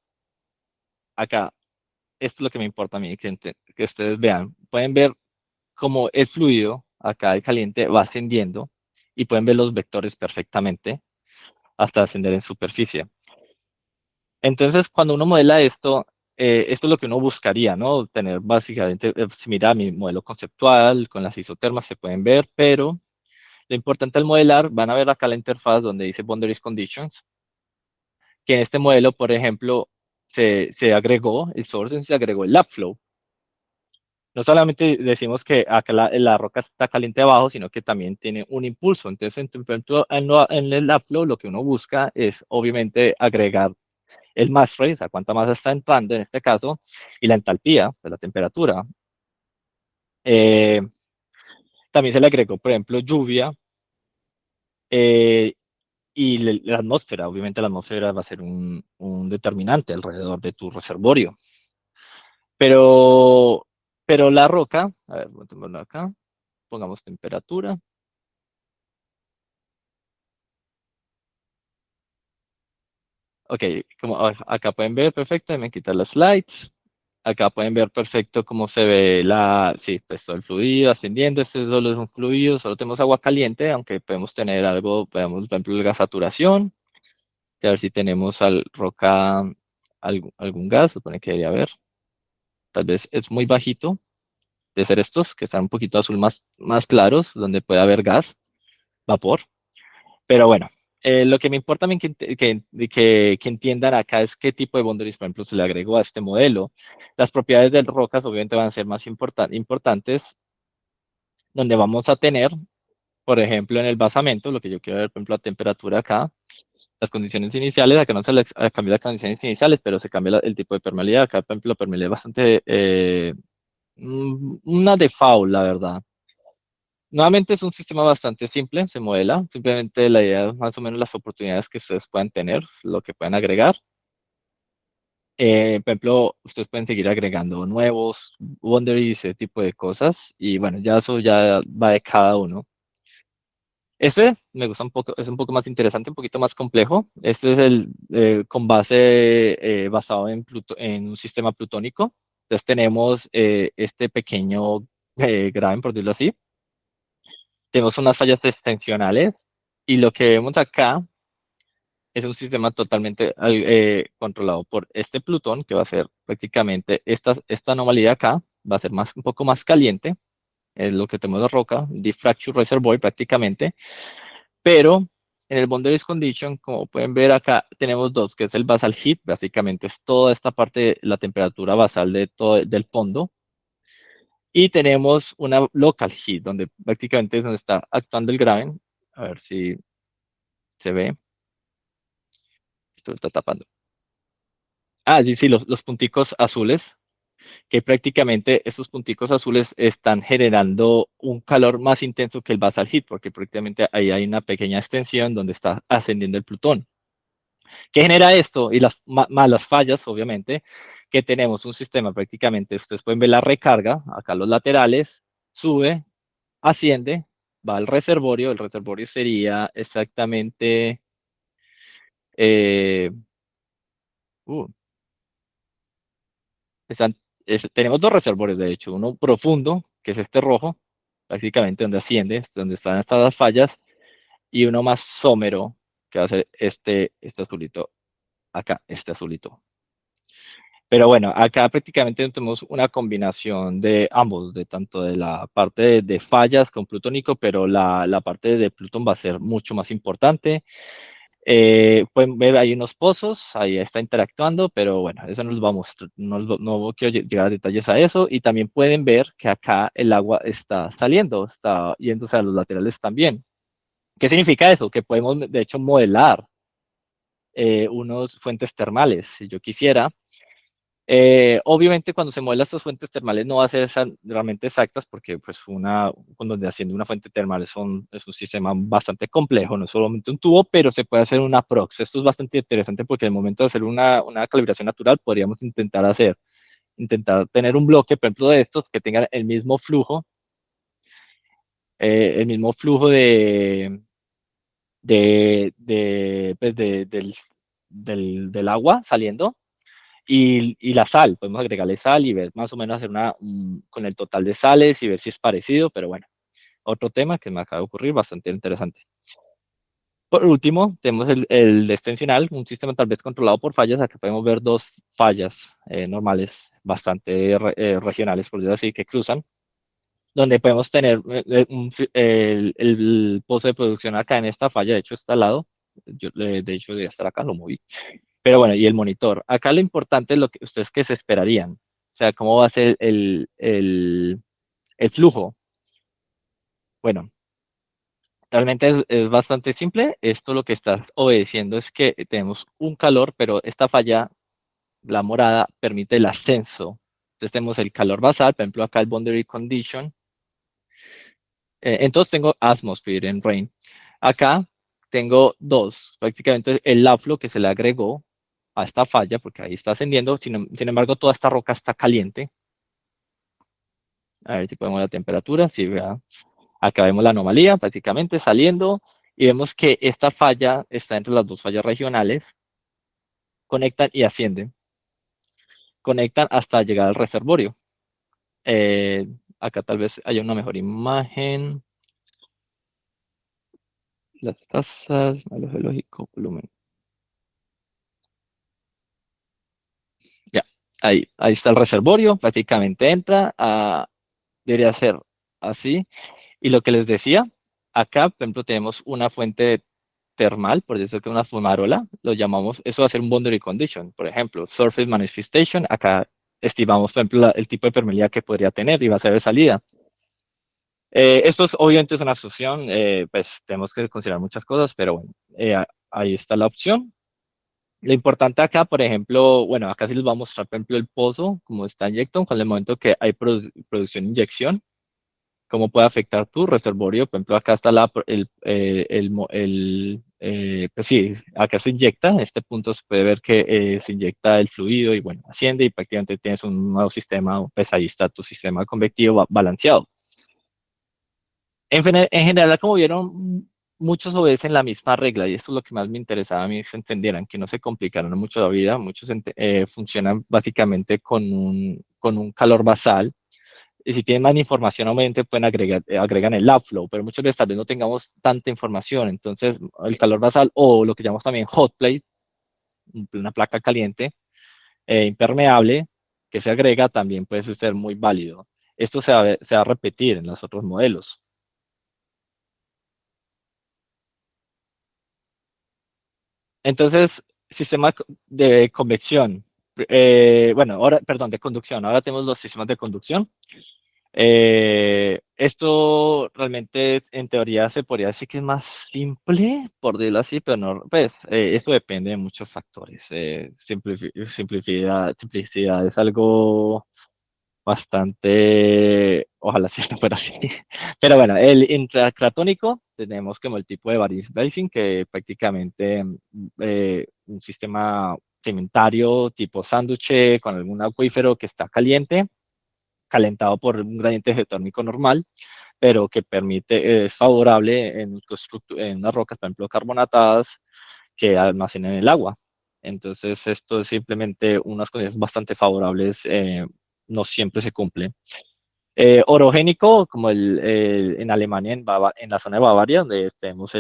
acá. Esto es lo que me importa a mí, que ustedes vean. Pueden ver cómo el fluido, acá el caliente, va ascendiendo y pueden ver los vectores perfectamente hasta ascender en superficie. Entonces, cuando uno modela esto es lo que uno buscaría, ¿no? Tener básicamente, similar a mi modelo conceptual, con las isotermas se pueden ver, pero lo importante al modelar, van a ver acá la interfaz donde dice Boundaries Conditions, que en este modelo, por ejemplo, se agregó el source, se agregó el lap flow. No solamente decimos que acá la roca está caliente abajo, sino que también tiene un impulso. Entonces, en el lap flow, lo que uno busca es, obviamente, agregar el mass rate, o sea, cuánta masa está entrando en este caso, y la entalpía, pues la temperatura. Eh, También se le agregó, por ejemplo, lluvia eh, y la atmósfera. Obviamente la atmósfera va a ser un determinante alrededor de tu reservorio. Pero, pero la roca, a ver, pongámoslo acá, pongamos temperatura. Ok, como acá pueden ver perfecto, me quitar las slides. Acá pueden ver perfecto cómo se ve sí, pues todo el fluido ascendiendo. Este solo es un fluido, solo tenemos agua caliente, aunque podemos tener algo, podemos, por ejemplo, la saturación, a ver si tenemos roca, algún gas, supone que debería haber. Tal vez es muy bajito, de ser estos, que están un poquito azul más claros, donde puede haber gas, vapor. Pero bueno, lo que me importa también que entiendan acá es qué tipo de boundaries, por ejemplo, se le agregó a este modelo. Las propiedades de rocas obviamente van a ser más importantes, donde vamos a tener, por ejemplo, en el basamento, lo que yo quiero ver, por ejemplo, la temperatura acá, las condiciones iniciales, acá no se le cambia las condiciones iniciales, pero se cambia el tipo de permeabilidad. Acá, por ejemplo, la permeabilidad es bastante, una default, la verdad. Nuevamente es un sistema bastante simple, se modela, simplemente la idea es más o menos las oportunidades que ustedes puedan tener, lo que pueden agregar. Por ejemplo, ustedes pueden seguir agregando nuevos boundaries, ese tipo de cosas, y bueno, ya eso ya va de cada uno. Este me gusta un poco, es un poco más interesante, un poquito más complejo. Este es con base basado en un sistema plutónico. Entonces tenemos este pequeño graben, por decirlo así. Tenemos unas fallas extensionales y lo que vemos acá es un sistema totalmente controlado por este Plutón, que va a ser prácticamente esta anomalía acá, va a ser un poco más caliente, es lo que tenemos de roca, Deep Fracture Reservoir prácticamente, pero En el boundaries condition, como pueden ver acá, tenemos dos, que es el basal heat, básicamente es toda esta parte de la temperatura basal de todo, del fondo. Y tenemos una local heat, donde prácticamente es donde está actuando el graben. A ver si se ve. Esto lo está tapando. Ah, sí, sí, los punticos azules, que prácticamente estos punticos azules están generando un calor más intenso que el basal heat, porque prácticamente ahí hay una pequeña extensión donde está ascendiendo el plutón. ¿Qué genera esto? Y las malas fallas, obviamente, que tenemos un sistema prácticamente, ustedes pueden ver la recarga, acá los laterales, sube, asciende, va al reservorio, el reservorio sería exactamente, eh, uh, están, tenemos dos reservorios, de hecho, uno profundo, que es este rojo, prácticamente donde asciende, es donde están estas fallas, y uno más somero, que va a ser este azulito, acá, este azulito. Pero bueno, acá prácticamente tenemos una combinación de ambos, de tanto de la parte de fallas con plutónico, pero la parte de Plutón va a ser mucho más importante. Pueden ver ahí unos pozos, ahí está interactuando, pero bueno, eso no los vamos, no quiero llegar a detalles a eso. Y también pueden ver que acá el agua está saliendo, está yéndose a los laterales también. ¿Qué significa eso? Que podemos, de hecho, modelar unos fuentes termales, si yo quisiera. Obviamente cuando se mueven estas fuentes termales no va a ser realmente exactas porque pues cuando haciendo una fuente termal es un sistema bastante complejo, no es solamente un tubo, pero se puede hacer una prox. Esto es bastante interesante porque en el momento de hacer una calibración natural podríamos intentar tener un bloque, por ejemplo, de estos que tengan el mismo flujo pues, del agua saliendo y la sal, podemos agregarle sal y ver más o menos hacer con el total de sales y ver si es parecido, pero bueno, otro tema que me acaba de ocurrir bastante interesante. Por último, tenemos el extensional, un sistema tal vez controlado por fallas. Acá podemos ver dos fallas normales, bastante regionales, por decirlo así, que cruzan, donde podemos tener el pozo de producción acá en esta falla, de hecho está al lado, de hecho debe estar acá, lo moví. Pero bueno, y el monitor. Acá lo importante es lo que ustedes que se esperarían. O sea, cómo va a ser el flujo. Bueno, realmente es bastante simple. Esto lo que está obedeciendo es que tenemos un calor, pero esta falla, la morada, permite el ascenso. Entonces tenemos el calor basal, por ejemplo, acá el boundary condition. Entonces tengo atmosphere en rain. Acá tengo dos, prácticamente el flow que se le agregó a esta falla, porque ahí está ascendiendo, sin embargo toda esta roca está caliente. A ver si podemos ver la temperatura, si vea, acá vemos la anomalía prácticamente saliendo y vemos que esta falla está entre las dos fallas regionales, conectan y ascienden, conectan hasta llegar al reservorio. Eh, Acá tal vez haya una mejor imagen. Las tasas, malo geológico, volumen. Ya, ahí está el reservorio, prácticamente entra, debería ser así. Y lo que les decía, acá, por ejemplo, tenemos una fuente termal, por decirlo que es una fumarola, lo llamamos, eso va a ser un boundary condition, por ejemplo, surface manifestation, acá estimamos, por ejemplo, el tipo de permeabilidad que podría tener y va a ser de salida. Esto obviamente es una asunción, pues tenemos que considerar muchas cosas, pero bueno, ahí está la opción. Lo importante acá, por ejemplo, bueno, acá sí les voy a mostrar, por ejemplo, el pozo, como está inyectado, con el momento que hay producción de inyección, cómo puede afectar tu reservorio. Por ejemplo, acá está pues sí, acá se inyecta, en este punto se puede ver que se inyecta el fluido y bueno, asciende y prácticamente tienes un nuevo sistema, pues ahí está tu sistema convectivo balanceado. En general, como vieron, muchos obedecen la misma regla y esto es lo que más me interesaba a mí, que se entendieran, que no se complicaran mucho la vida. Muchos funcionan básicamente con un calor basal. Y si tienen más información, obviamente pueden agregan el flow, pero muchas veces tal vez no tengamos tanta información. Entonces, el calor basal o lo que llamamos también hot plate, una placa caliente, impermeable, que se agrega, también puede ser muy válido. Esto se va a repetir en los otros modelos. Entonces, sistema de convección. Bueno, ahora, perdón, de conducción. Ahora tenemos los sistemas de conducción. Esto realmente, en teoría, se podría decir que es más simple, por decirlo así, pero no, pues, eso depende de muchos factores. Simplicidad es algo bastante, ojalá sí fuera así. Pero bueno, el intracratónico, tenemos como el tipo de Baris Basin, que prácticamente un sistema sedimentario tipo sándwich con algún acuífero que está caliente, calentado por un gradiente geotérmico normal, pero que permite, es favorable en unas rocas, por ejemplo, carbonatadas, que almacenan el agua. Entonces, esto es simplemente unas condiciones bastante favorables, no siempre se cumplen. Orogénico, como en Alemania, en la zona de Bavaria, donde tenemos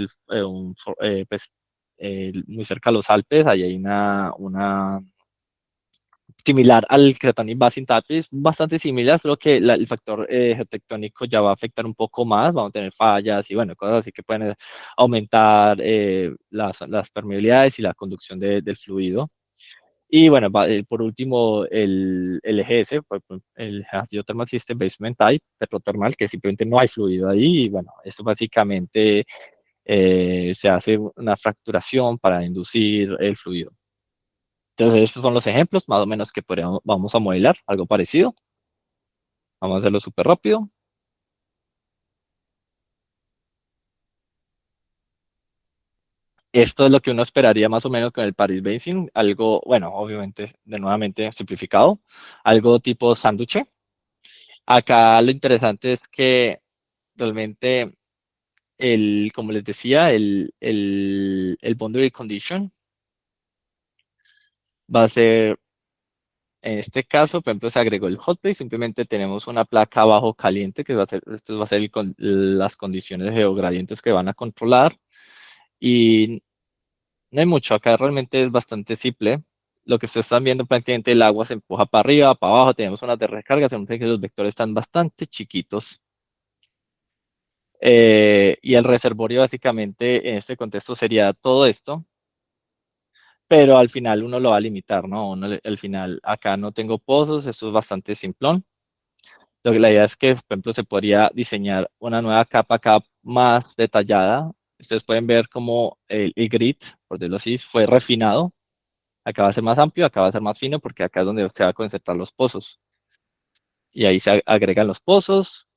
pues, muy cerca de los Alpes, ahí hay una similar al Cratonic Basin Tapis, bastante similar, solo que el factor geotectónico ya va a afectar un poco más, vamos a tener fallas y bueno, cosas así que pueden aumentar las permeabilidades y la conducción del fluido. Y bueno, por último, el EGS, el Geothermal System Basement Type, petrotermal, que simplemente no hay fluido ahí. Y bueno, esto básicamente se hace una fracturación para inducir el fluido. Entonces, estos son los ejemplos más o menos que vamos a modelar, algo parecido. Vamos a hacerlo súper rápido. Esto es lo que uno esperaría más o menos con el Paris Basin, algo, bueno, obviamente, de nuevamente simplificado, algo tipo sándwich. Acá lo interesante es que realmente, como les decía, el boundary condition va a ser, en este caso, por ejemplo, se agregó el hot plate, simplemente tenemos una placa abajo caliente, que esto va a ser las condiciones geogradientes que van a controlar. Y no hay mucho, acá realmente es bastante simple. Lo que ustedes están viendo, prácticamente el agua se empuja para arriba, para abajo, tenemos unas de recarga, se que los vectores están bastante chiquitos. Y el reservorio básicamente en este contexto sería todo esto, pero al final uno lo va a limitar, ¿no? Al final acá no tengo pozos, esto es bastante simplón. La idea es que, por ejemplo, se podría diseñar una nueva capa acá más detallada. Ustedes pueden ver cómo el grid, por decirlo así, fue refinado. Acá va a ser más amplio, acá va a ser más fino, porque acá es donde se va a concentrar los pozos. Y ahí se agregan los pozos,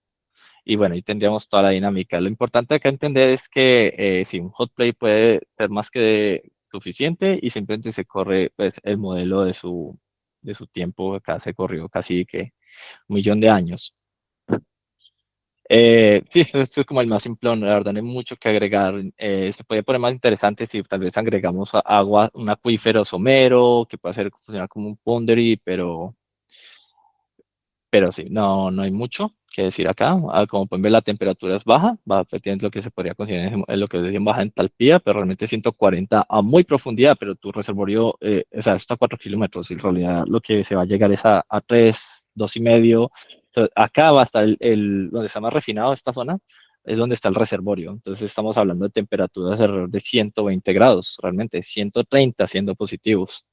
y bueno, ahí tendríamos toda la dinámica. Lo importante acá entender es que si un hot plate puede ser más que suficiente y simplemente se corre pues, el modelo de su tiempo. Acá se corrió casi que 1 millón de años. Sí, esto es como el más simplón, la verdad no hay mucho que agregar. Se puede poner más interesante si tal vez agregamos agua, un acuífero somero, que puede funcionar como un pondery, pero sí, no hay mucho que decir acá. Como pueden ver, la temperatura es baja, va efectivamente lo que se podría considerar en lo que es baja entalpía, pero realmente 140 a muy profundidad, pero tu reservorio, o sea, está a 4 kilómetros, y en realidad lo que se va a llegar es a 3, 2,5. Entonces, acá va a estar donde está más refinado esta zona, es donde está el reservorio. Entonces estamos hablando de temperaturas alrededor de 120 grados, realmente 130 siendo positivos.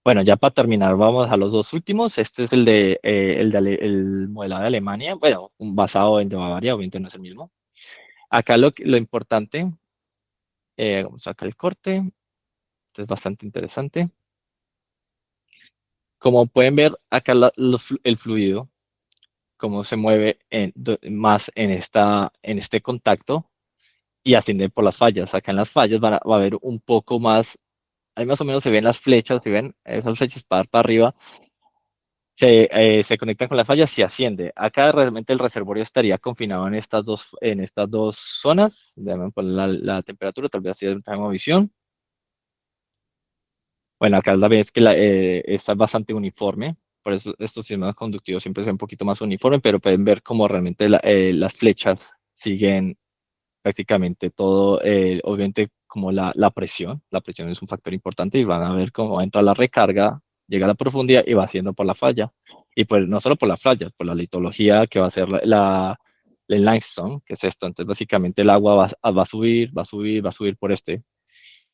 Bueno, ya para terminar, vamos a los dos últimos. Este es el modelado de Alemania, bueno, basado en de Bavaria, obviamente no es el mismo. Acá lo importante, vamos a sacar el corte, esto es bastante interesante. Como pueden ver, acá el fluido, cómo se mueve más en este contacto y asciende por las fallas. Acá en las fallas va a haber un poco más, ahí más o menos se ven las flechas, se ven esas flechas para arriba, se conectan con las fallas y asciende. Acá realmente el reservorio estaría confinado en estas dos zonas. Déjame poner la temperatura, tal vez así tenemos visión. Bueno, acá la vez que está bastante uniforme, por eso estos sistemas conductivos siempre son un poquito más uniformes, pero pueden ver cómo realmente las flechas siguen prácticamente todo, obviamente como la presión es un factor importante, y van a ver cómo entra la recarga, llega a la profundidad y va haciendo por la falla. Y pues no solo por la falla, por la litología que va a ser el limestone, que es esto. Entonces, básicamente el agua va a subir, va a subir, va a subir por y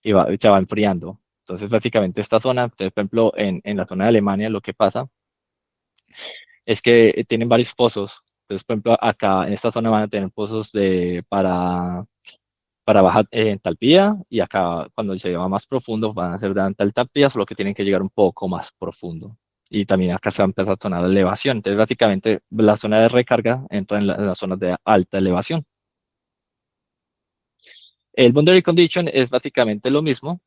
se va enfriando. Entonces, básicamente esta zona, entonces, por ejemplo, en la zona de Alemania, lo que pasa es que tienen varios pozos. Entonces, por ejemplo, acá en esta zona van a tener pozos para baja entalpía, y acá cuando se va más profundo van a ser de alta entalpía, solo que tienen que llegar un poco más profundo. Y también acá se va a empezar a zona de elevación. Entonces, básicamente, la zona de recarga entra en la zona de alta elevación. El boundary condition es básicamente lo mismo.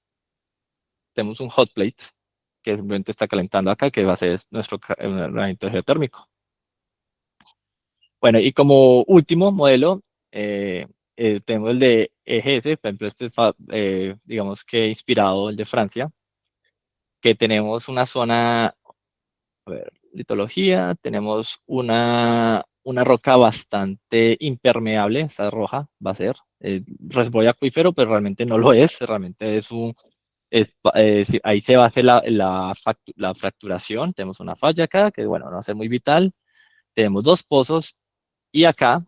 Tenemos un hot plate que simplemente está calentando acá, que va a ser nuestro aislamiento geotérmico. Bueno, y como último modelo, tenemos el de EGS, por ejemplo, este es, digamos que inspirado el de Francia, que tenemos una zona, a ver, litología, tenemos una roca bastante impermeable, esa roja va a ser, reservorio acuífero, pero realmente no lo es, realmente es ahí se va a hacer la fracturación, tenemos una falla acá, que bueno, no va a ser muy vital, tenemos dos pozos, y acá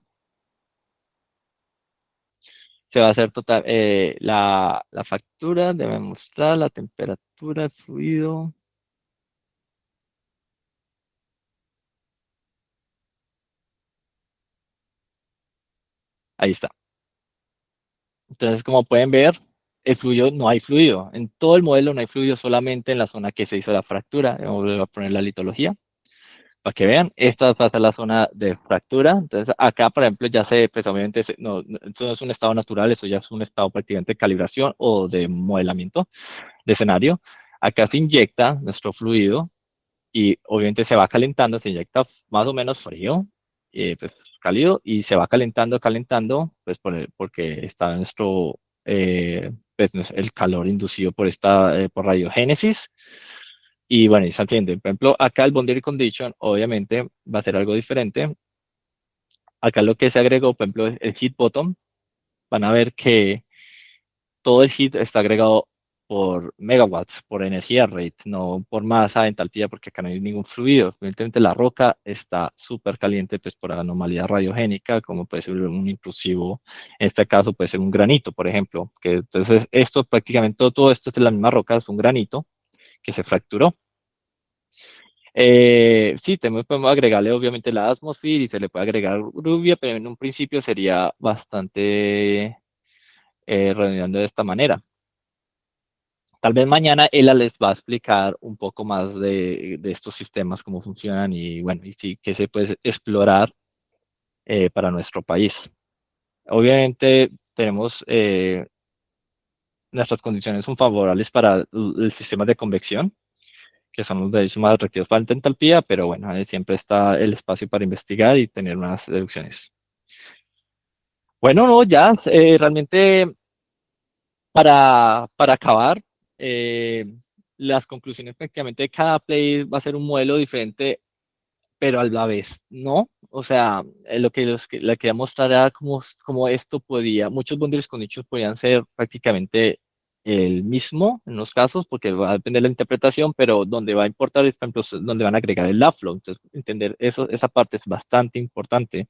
se va a hacer total, la factura, debe mostrar la temperatura del fluido. Ahí está. Entonces, como pueden ver, el fluido, no hay fluido. En todo el modelo no hay fluido, solamente en la zona que se hizo la fractura. Voy a poner la litología para que vean. Esta va a ser la zona de fractura. Entonces, acá, por ejemplo, ya pues obviamente, esto no es un estado natural, eso ya es un estado prácticamente de calibración o de modelamiento de escenario. Acá se inyecta nuestro fluido y obviamente se va calentando, se inyecta más o menos frío, pues cálido, y se va calentando, calentando, pues porque está pues el calor inducido por radiogénesis. Y bueno, y se entiende. Por ejemplo, acá el boundary condition obviamente va a ser algo diferente. Acá lo que se agregó, por ejemplo, el heat bottom, van a ver que todo el heat está agregado por megawatts, por energía rate, no por masa, entalpía, porque acá no hay ningún fluido. Evidentemente la roca está súper caliente, pues por anomalía radiogénica, como puede ser un intrusivo, en este caso puede ser un granito, por ejemplo, que entonces esto prácticamente todo esto es de la misma roca, es un granito que se fracturó. Sí, podemos agregarle obviamente la atmósfera y se le puede agregar lluvia, pero en un principio sería bastante redondeando de esta manera. Tal vez mañana ella les va a explicar un poco más de estos sistemas, cómo funcionan y bueno, y sí, qué se puede explorar para nuestro país. Obviamente tenemos, nuestras condiciones son favorables para el sistema de convección, que son los de hecho más atractivos para la entalpía, pero bueno, siempre está el espacio para investigar y tener unas deducciones. Bueno, no, ya, realmente para acabar, eh, las conclusiones prácticamente de cada play va a ser un modelo diferente, pero a la vez no. O sea, lo que le quería mostrar era cómo esto muchos boundaries conditions podían ser prácticamente el mismo en los casos, porque va a depender de la interpretación, pero donde va a importar es, por ejemplo, donde van a agregar el flow. Entonces, entender esa parte es bastante importante.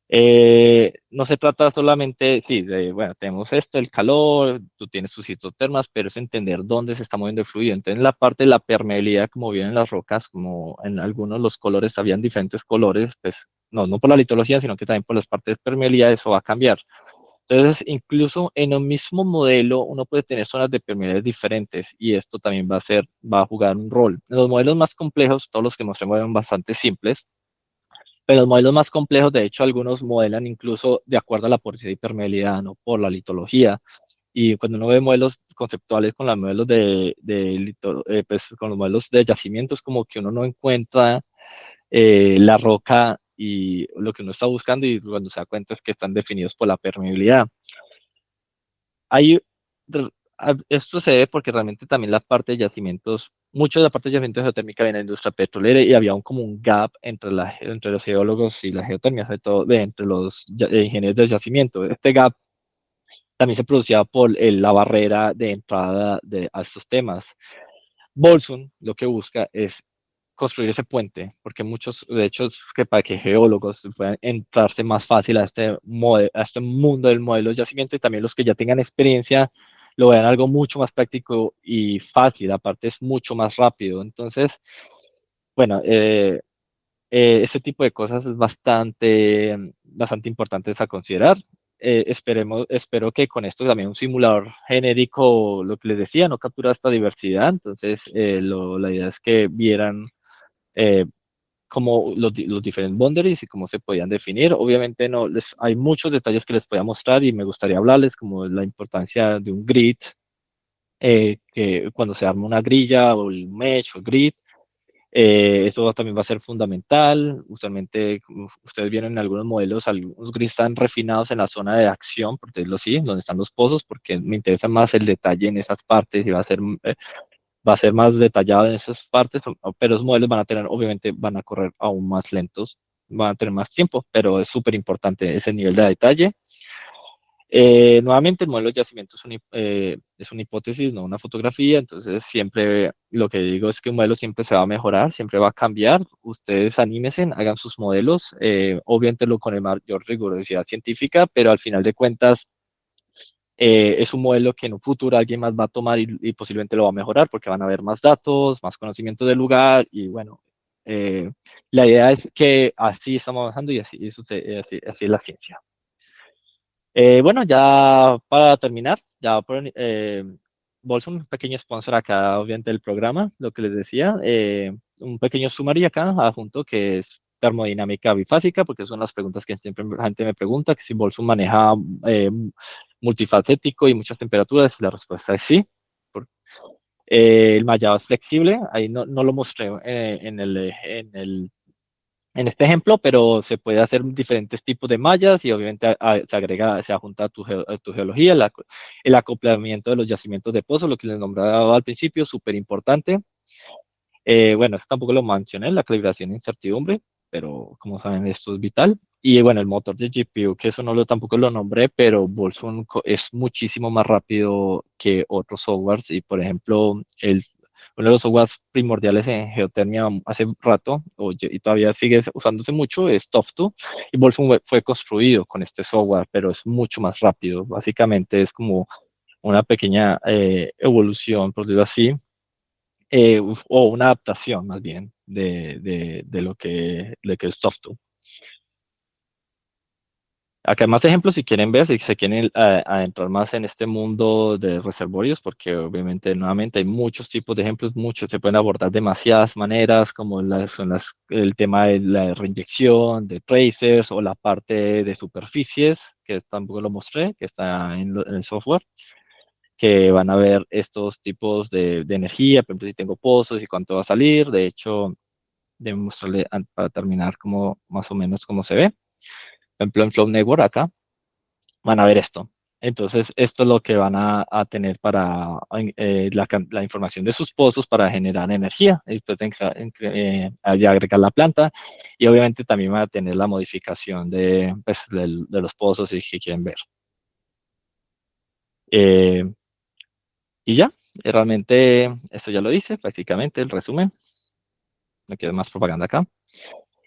No se trata solamente, sí, bueno, tenemos esto, el calor, tú tienes tus isótermas, pero es entender dónde se está moviendo el fluido. Entonces, la parte de la permeabilidad, como vienen las rocas, como en algunos los colores habían diferentes colores, pues no por la litología, sino que también por las partes de permeabilidad, eso va a cambiar. Entonces, incluso en el mismo modelo, uno puede tener zonas de permeabilidad diferentes y esto también va a jugar un rol. En los modelos más complejos, todos los que mostremos eran bastante simples, pero los modelos más complejos, de hecho, algunos modelan incluso de acuerdo a la porosidad y permeabilidad, no por la litología. Y cuando uno ve modelos conceptuales con los modelos pues, con los modelos de yacimientos, como que uno no encuentra la roca y lo que uno está buscando, y cuando se da cuenta es que están definidos por la permeabilidad. Hay, esto se debe porque realmente también la parte de yacimientos, mucho de la parte de yacimientos geotérmica viene de la industria petrolera y había como un gap entre los geólogos y la geotermia, sobre todo entre los ingenieros de yacimiento. Este gap también se producía por la barrera de entrada a estos temas. Bolson lo que busca es construir ese puente, porque muchos, de hecho, es que para que geólogos puedan entrarse más fácil a a este mundo del modelo de yacimiento, y también los que ya tengan experiencia lo vean algo mucho más práctico y fácil, aparte es mucho más rápido. Entonces, bueno, ese tipo de cosas es bastante importantes a considerar. Espero que con esto también un simulador genérico, lo que les decía, no captura esta diversidad. Entonces, la idea es que vieran eh, como los diferentes boundaries y cómo se podían definir. Obviamente hay muchos detalles que les podía mostrar y me gustaría hablarles, como la importancia de un grid, que cuando se arma una grilla o el mesh o grid, eso también va a ser fundamental. Usualmente, como ustedes vieron en algunos modelos, algunos grids están refinados en la zona de acción, por decirlo así, donde están los pozos, porque me interesa más el detalle en esas partes y va a ser más detallado en esas partes, pero los modelos van a tener, obviamente, van a correr aún más lentos, van a tener más tiempo, pero es súper importante ese nivel de detalle. Nuevamente, el modelo de yacimiento es una hipótesis, no una fotografía, entonces siempre lo que digo es que un modelo siempre se va a mejorar, siempre va a cambiar. Ustedes anímense, hagan sus modelos, obviamente con el mayor rigurosidad científica, pero al final de cuentas es un modelo que en un futuro alguien más va a tomar y posiblemente lo va a mejorar porque van a haber más datos, más conocimiento del lugar y bueno, eh, la idea es que así estamos avanzando y así es la ciencia. Bueno, ya para terminar, Bolson, un pequeño sponsor acá, obviamente, del programa, lo que les decía, un pequeño sumario acá adjunto que es termodinámica bifásica, porque son las preguntas que siempre la gente me pregunta, que si Bolson maneja eh, multifacético y muchas temperaturas, la respuesta es sí. Por- el mallado es flexible, ahí no lo mostré en este ejemplo, pero se puede hacer diferentes tipos de mallas y obviamente se adjunta a tu geología, el acoplamiento de los yacimientos de pozo, lo que les nombraba al principio, súper importante. Bueno, esto tampoco lo mencioné, la calibración de incertidumbre, pero como saben, esto es vital. Y bueno, el motor de GPU, que eso tampoco lo nombré, pero Bolson es muchísimo más rápido que otros softwares. Y por ejemplo, uno de los softwares primordiales en geotermia hace rato, y todavía sigue usándose mucho, es Toftu. Y Bolson fue construido con este software, pero es mucho más rápido. Básicamente es como una pequeña evolución, por decirlo así, o una adaptación más bien de lo que es Software. Acá hay más ejemplos si quieren ver, si se quieren adentrar más en este mundo de reservorios, porque obviamente nuevamente hay muchos tipos de ejemplos, muchos se pueden abordar de demasiadas maneras, como el tema de la reinyección, de tracers o la parte de superficies, que tampoco lo mostré, que está en el software, que van a ver estos tipos de energía, por ejemplo, si tengo pozos y cuánto va a salir. De hecho, debo mostrarle para terminar más o menos cómo se ve. Por ejemplo, en Flow Network acá van a ver esto. Entonces, esto es lo que van a tener para la información de sus pozos para generar energía. Y después agregar la planta y obviamente también van a tener la modificación de los pozos si quieren ver. Eh, Y ya, realmente esto ya lo hice, básicamente el resumen. No quiero más propaganda acá.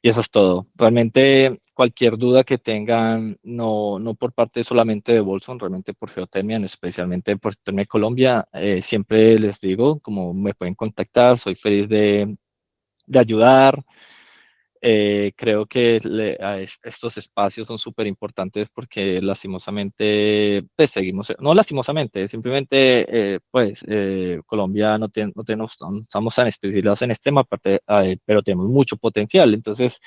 Y eso es todo. Realmente cualquier duda que tengan, no por parte solamente de Bolson, realmente por Geotermia, especialmente por Geotermia Colombia, siempre les digo, como me pueden contactar, soy feliz de ayudar. Creo que estos espacios son súper importantes porque lastimosamente, pues seguimos, no lastimosamente, simplemente, Colombia no estamos tan especializados en este tema, pero tenemos mucho potencial. Entonces,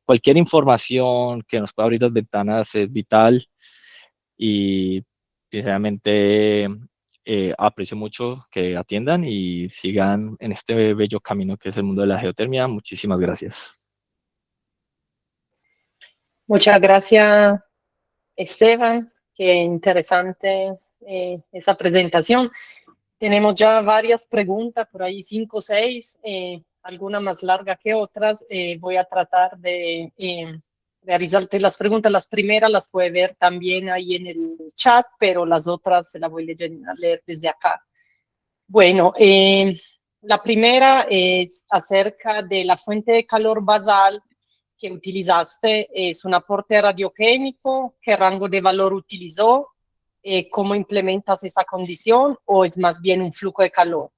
cualquier información que nos pueda abrir las ventanas es vital y sinceramente aprecio mucho que atiendan y sigan en este bello camino que es el mundo de la geotermia. Muchísimas gracias. Muchas gracias, Esteban. Qué interesante esa presentación. Tenemos ya varias preguntas, por ahí 5 o 6, algunas más largas que otras. Voy a tratar de realizarte las preguntas. Las primeras las puede ver también ahí en el chat, pero las otras se las voy a leer desde acá. Bueno, La primera es acerca de la fuente de calor basal que utilizaste. ¿Es un aporte radiogénico? ¿Qué rango de valor utilizó? ¿Cómo implementas esa condición? ¿O es más bien un flujo de calor?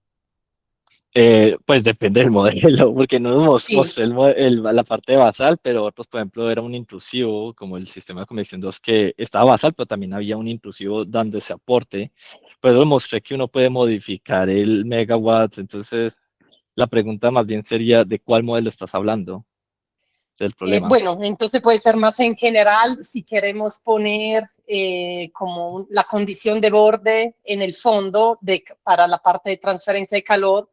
Pues depende del modelo, porque no nos Sí. mostré la parte basal, pero otros, por ejemplo, era un intrusivo, como el sistema de convección 2, que estaba basal, pero también había un intrusivo dando ese aporte. Por eso mostré que uno puede modificar el megawatts. Entonces, la pregunta más bien sería, ¿de cuál modelo estás hablando del problema? Bueno, entonces puede ser más en general si queremos poner como la condición de borde en el fondo para la parte de transferencia de calor.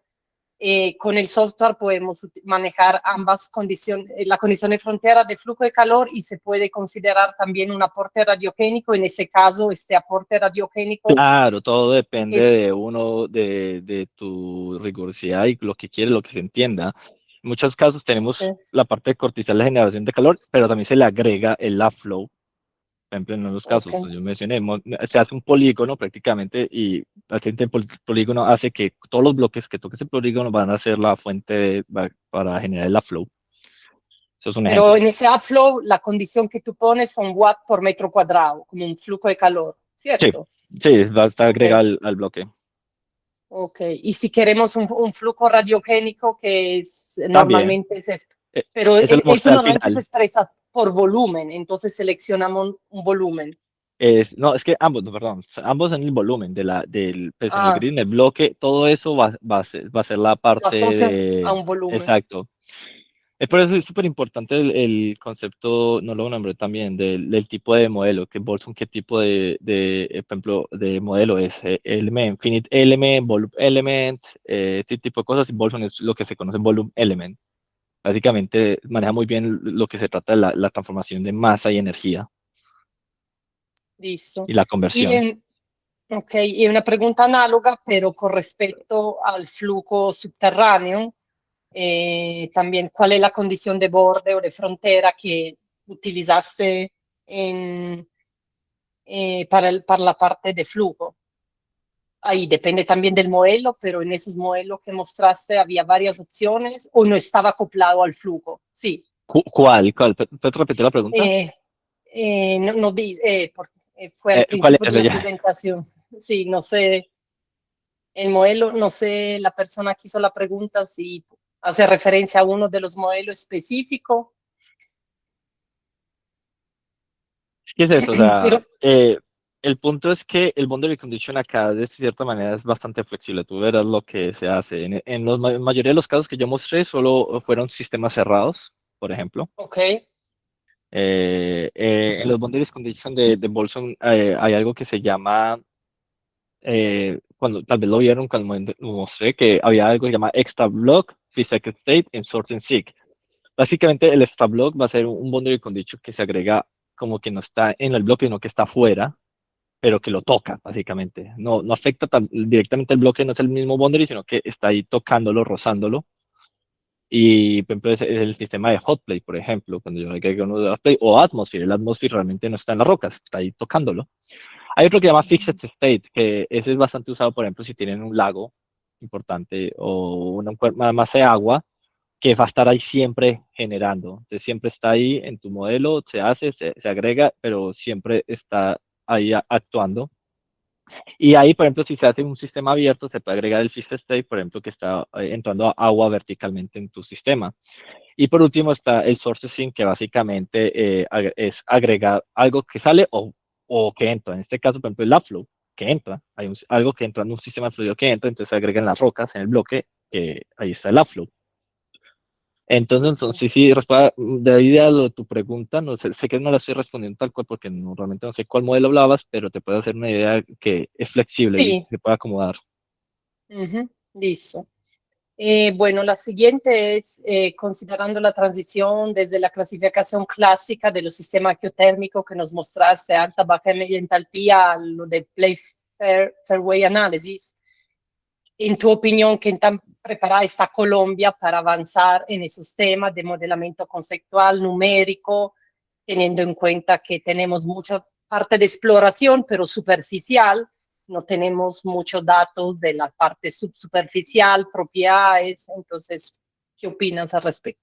Con el software podemos manejar ambas condiciones, la condición de frontera de flujo de calor, y se puede considerar también un aporte radiogénico. En ese caso, este aporte radiogénico Claro, todo depende es... de uno, de tu rigurosidad y lo que quiere, lo que se entienda. En muchos casos tenemos la parte de cortizar la generación de calor, pero también se le agrega el flow. Por ejemplo, en los casos Okay. yo mencioné, se hace un polígono prácticamente, y el siguiente polígono hace que todos los bloques que toque ese polígono van a ser la fuente para generar el flow. Eso es un Pero ejemplo. en ese upflow, la condición que tú pones son watt por metro cuadrado, como un flujo de calor, Sí, ¿cierto? sí, va a estar Ok, agregado al bloque. ok. Y si queremos un flujo radiogénico, que es, También, normalmente es, eh, pero eso lo eso mostré al normalmente se final. expresa por volumen, entonces seleccionamos un volumen. No, es que ambos, no, perdón, ambos en el volumen pues en el Ah, grid, en el bloque, todo eso va a ser la lo parte asocia a de, un volumen. exacto. Es por eso es súper importante el concepto, no lo nombré también, del tipo de modelo, que Boltzmann, qué tipo por ejemplo, de modelo es, element, finite element, volume element, este tipo de cosas, y Boltzmann es lo que se conoce volume element. Básicamente maneja muy bien lo que se trata de la transformación de masa y energía Listo. y la Y, conversión. ok, y una pregunta análoga, pero con respecto al flujo subterráneo. También, ¿cuál es la condición de borde o de frontera que utilizaste para la parte de flujo? Ahí depende también del modelo, pero en esos modelos que mostraste había varias opciones o no estaba acoplado al flujo. Sí. ¿Cuál? ¿Puedes repetir la pregunta? No, no dice, porque fue al ¿Cuál principio de es la ella? presentación. Sí, no sé, el modelo, no sé, la persona que hizo la pregunta si hace referencia a uno de los modelos específicos. ¿Qué es eso? O sea, Pero, el punto es que el boundary condition acá, de cierta manera, es bastante flexible. Tú verás lo que se hace. En la mayoría de los casos que yo mostré, solo fueron sistemas cerrados, por ejemplo. ok, En los boundary condition de Boltzmann hay algo que se llama, cuando tal vez lo vieron cuando lo mostré, que había algo que se llama extra block, physical state, and source and seek. Básicamente, el extra block va a ser un boundary condition que se agrega como que no está en el bloque, sino que está fuera, pero que lo toca, básicamente. No afecta directamente el bloque, no es el mismo boundary, sino que está ahí tocándolo, rozándolo. Y, por ejemplo, es el sistema de hotplate, por ejemplo, cuando yo agrego uno de hotplate, o atmosphere, el atmosphere realmente no está en las rocas, está ahí tocándolo. Hay otro que se llama fixed state, que ese es bastante usado, por ejemplo, si tienen un lago importante o una masa de agua que va a estar ahí siempre generando. Entonces, siempre está ahí en tu modelo, se hace, se agrega, pero siempre está ahí actuando. Y ahí, por ejemplo, si se hace un sistema abierto, se puede agregar el fixed state, por ejemplo, que está entrando agua verticalmente en tu sistema. Y por último está el source sync, que básicamente es agregar algo que sale o que entra. En este caso, por ejemplo, el flow que entra. Hay algo que entra en un sistema fluido que entra, entonces se agregan las rocas en el bloque, que ahí está el flow. listo. Entonces sí, de ahí a tu pregunta, no sé que no la estoy respondiendo tal cual porque realmente no sé cuál modelo hablabas, pero te puedo hacer una idea que es flexible y Sí, se puede acomodar. listo. Bueno, la siguiente es considerando la transición desde la clasificación clásica de los sistemas geotérmicos que nos mostraste, alta, baja y media entalpía, a lo de Fairway Analysis. En tu opinión, ¿qué tan preparada está Colombia para avanzar en esos temas de modelamiento conceptual, numérico, teniendo en cuenta que tenemos mucha parte de exploración, pero superficial, no tenemos muchos datos de la parte subsuperficial, propiedades. Entonces, ¿qué opinas al respecto?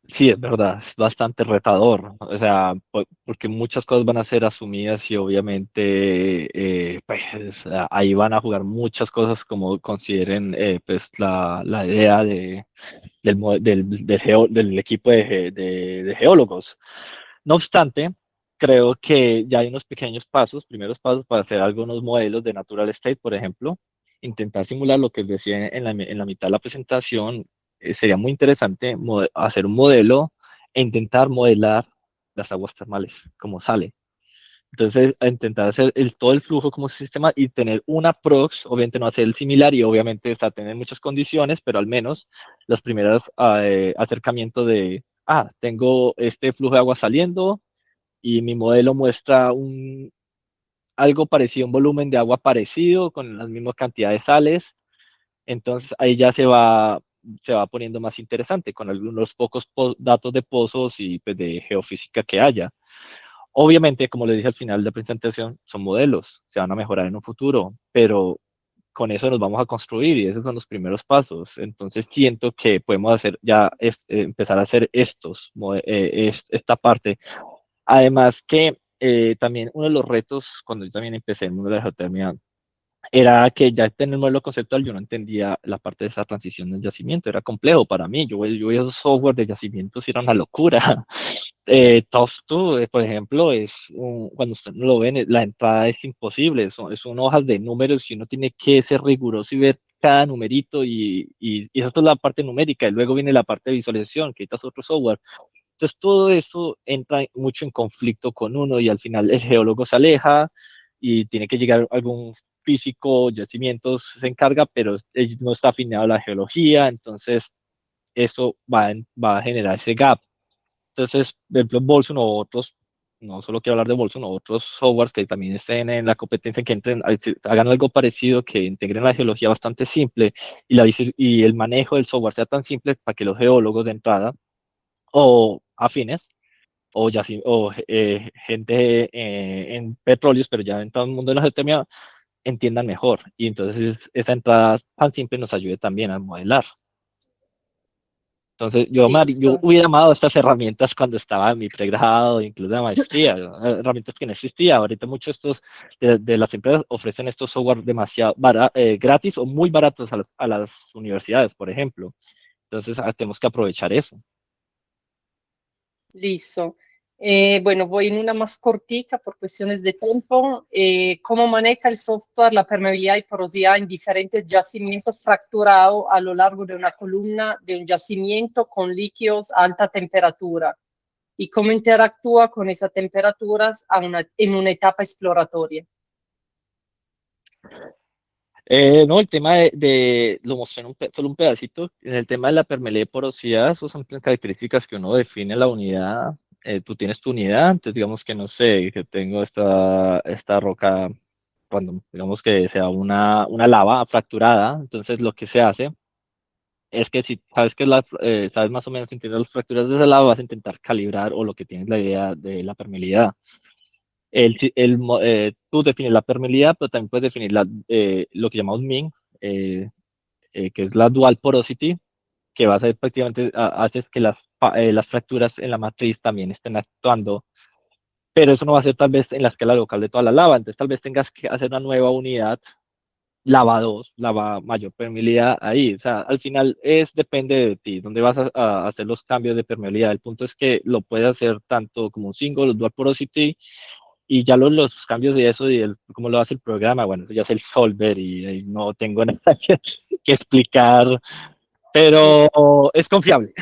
Sí, es verdad, es bastante retador, o sea, porque muchas cosas van a ser asumidas y obviamente pues, ahí van a jugar muchas cosas como consideren pues la idea del equipo de geólogos. No obstante, creo que ya hay unos pequeños pasos, primeros pasos para hacer algunos modelos de Natural State, por ejemplo, intentar simular lo que les decía en la mitad de la presentación. Sería muy interesante hacer un modelo e intentar modelar las aguas termales, como sale. Entonces, a intentar hacer todo el flujo como sistema y tener una prox, obviamente no hacer el similar y obviamente está tener muchas condiciones, pero al menos los primeros acercamientos de, tengo este flujo de agua saliendo y mi modelo muestra algo parecido, un volumen de agua parecido con la misma cantidad de sales. Entonces ahí ya se va poniendo más interesante con algunos pocos datos de pozos y pues, de geofísica que haya. Obviamente, como les dije al final de la presentación, son modelos, se van a mejorar en un futuro, pero con eso nos vamos a construir y esos son los primeros pasos. Entonces siento que podemos hacer ya empezar a hacer esta parte. Además que también uno de los retos cuando yo también empecé en el mundo de la geotermia era que ya tener el modelo conceptual yo no entendía la parte de esa transición del yacimiento, era complejo para mí, yo veía esos software de yacimientos y era una locura. Tofts2, por ejemplo, cuando usted no lo ve, la entrada es imposible, son hojas de números y uno tiene que ser riguroso y ver cada numerito y esa es la parte numérica y luego viene la parte de visualización, que es otro software. Entonces todo eso entra mucho en conflicto con uno y al final el geólogo se aleja y tiene que llegar algún físico, yacimientos se encarga, pero él no está afinado a la geología, entonces eso va a generar ese gap. Entonces, por ejemplo, Bolson o otros, no solo quiero hablar de Bolson, o otros softwares que también estén en la competencia, que hagan algo parecido, que integren la geología bastante simple y el manejo del software sea tan simple para que los geólogos de entrada o afines o gente en petróleos, pero ya en todo el mundo de la geotermia, entiendan mejor. Y entonces esa entrada tan simple nos ayude también a modelar. Entonces, yo Listo. hubiera amado estas herramientas cuando estaba en mi pregrado, incluso en la maestría, herramientas que no existían. Ahorita muchos de las empresas ofrecen estos software demasiado gratis o muy baratos a las universidades, por ejemplo. Entonces, tenemos que aprovechar eso. Listo. Bueno, voy en una más cortica por cuestiones de tiempo. ¿Cómo maneja el software la permeabilidad y porosidad en diferentes yacimientos fracturados a lo largo de una columna de un yacimiento con líquidos a alta temperatura? ¿Y cómo interactúa con esas temperaturas en una etapa exploratoria? No, el tema lo mostré en solo un pedacito. En el tema de la permeabilidad y porosidad, esas son características que uno define en la unidad. Tú tienes tu unidad, entonces digamos que no sé, que tengo esta roca, cuando digamos que sea una lava fracturada, entonces lo que se hace es que si sabes sabes más o menos entender las fracturas de esa lava, vas a intentar calibrar o lo que tienes la idea de la permeabilidad. Tú defines la permeabilidad, pero también puedes definir lo que llamamos MIN, que es la dual porosity, que va a ser prácticamente, haces que las fracturas en la matriz también estén actuando, pero eso no va a ser tal vez en la escala local de toda la lava, entonces tal vez tengas que hacer una nueva unidad, lava 2, lava mayor permeabilidad ahí, o sea, al final depende de ti, dónde vas a hacer los cambios de permeabilidad. El punto es que lo puedes hacer tanto como un single, dual porosity, y ya los cambios de eso y cómo lo hace el programa, bueno, eso ya es el solver y no tengo nada que explicar, pero es confiable.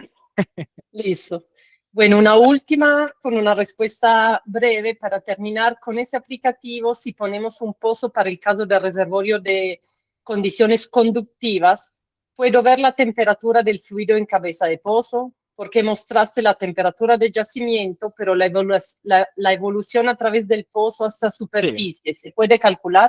Listo. Bueno, una última con una respuesta breve para terminar. Con ese aplicativo, si ponemos un pozo para el caso del reservorio de condiciones conductivas, ¿puedo ver la temperatura del fluido en cabeza de pozo? Porque mostraste la temperatura del yacimiento, pero la evolución a través del pozo hasta Sí. superficie, ¿se puede calcular?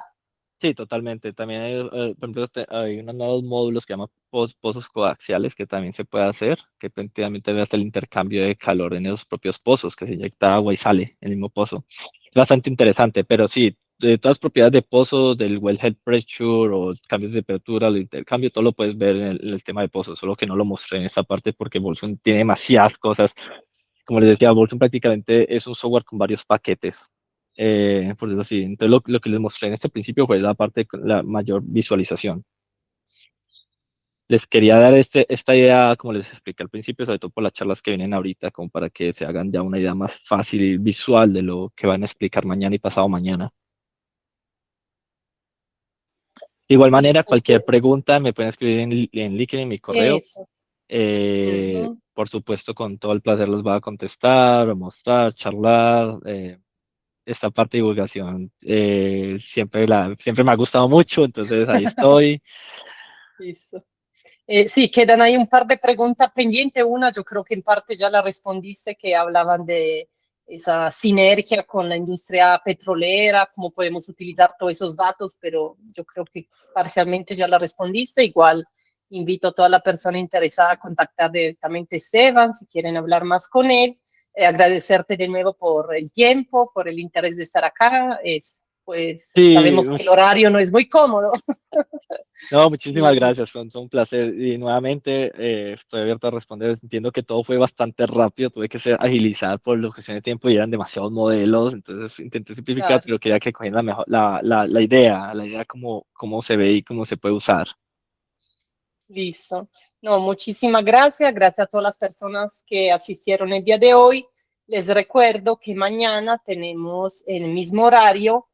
Sí, totalmente. También hay, por ejemplo, hay unos nuevos módulos que llaman pozos coaxiales que también se puede hacer, que prácticamente hace el intercambio de calor en esos propios pozos, que se inyecta agua y sale en el mismo pozo. Es bastante interesante, pero sí, de todas las propiedades de pozos, del wellhead pressure o cambios de temperatura, el intercambio, todo lo puedes ver en el tema de pozos, solo que no lo mostré en esa parte porque Bolsun tiene demasiadas cosas. Como les decía, Bolsun prácticamente es un software con varios paquetes, por decirlo así. Entonces lo que les mostré en este principio fue la parte con la mayor visualización. Les quería dar esta idea, como les expliqué al principio, sobre todo por las charlas que vienen ahorita, como para que se hagan ya una idea más fácil y visual de lo que van a explicar mañana y pasado mañana. De igual manera, cualquier pregunta me pueden escribir en LinkedIn, en mi correo. Eso. Por supuesto, con todo el placer los va a contestar, mostrar, charlar. Esta parte de divulgación siempre me ha gustado mucho, entonces ahí estoy. Listo. Sí, quedan ahí un par de preguntas pendientes. Una, yo creo que en parte ya la respondiste, que hablaban de esa sinergia con la industria petrolera, cómo podemos utilizar todos esos datos, pero yo creo que parcialmente ya la respondiste. Igual invito a toda la persona interesada a contactar directamente a Esteban si quieren hablar más con él. Agradecerte de nuevo por el tiempo, por el interés de estar acá. Pues Sí, sabemos que el horario no es muy cómodo. no, muchísimas gracias, fue un placer. Y nuevamente estoy abierto a responder. Entiendo que todo fue bastante rápido, tuve que agilizar por la cuestión de tiempo y eran demasiados modelos, entonces intenté simplificar, Claro. pero quería que cogieran la idea cómo se ve y cómo se puede usar. Listo. No, muchísimas gracias. Gracias a todas las personas que asistieron el día de hoy. Les recuerdo que mañana tenemos en el mismo horario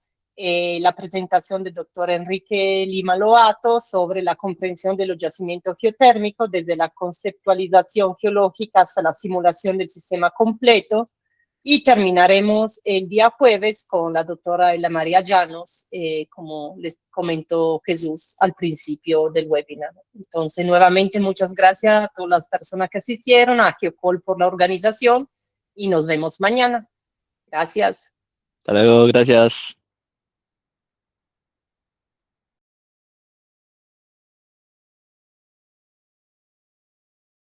la presentación del doctor Enrique Lima Loato sobre la comprensión de los yacimientos geotérmicos desde la conceptualización geológica hasta la simulación del sistema completo. Y terminaremos el día jueves con la doctora Ela María Llanos, como les comentó Jesús al principio del webinar. Entonces, nuevamente, muchas gracias a todas las personas que asistieron, a Geocol por la organización y nos vemos mañana. Gracias. Hasta luego, gracias.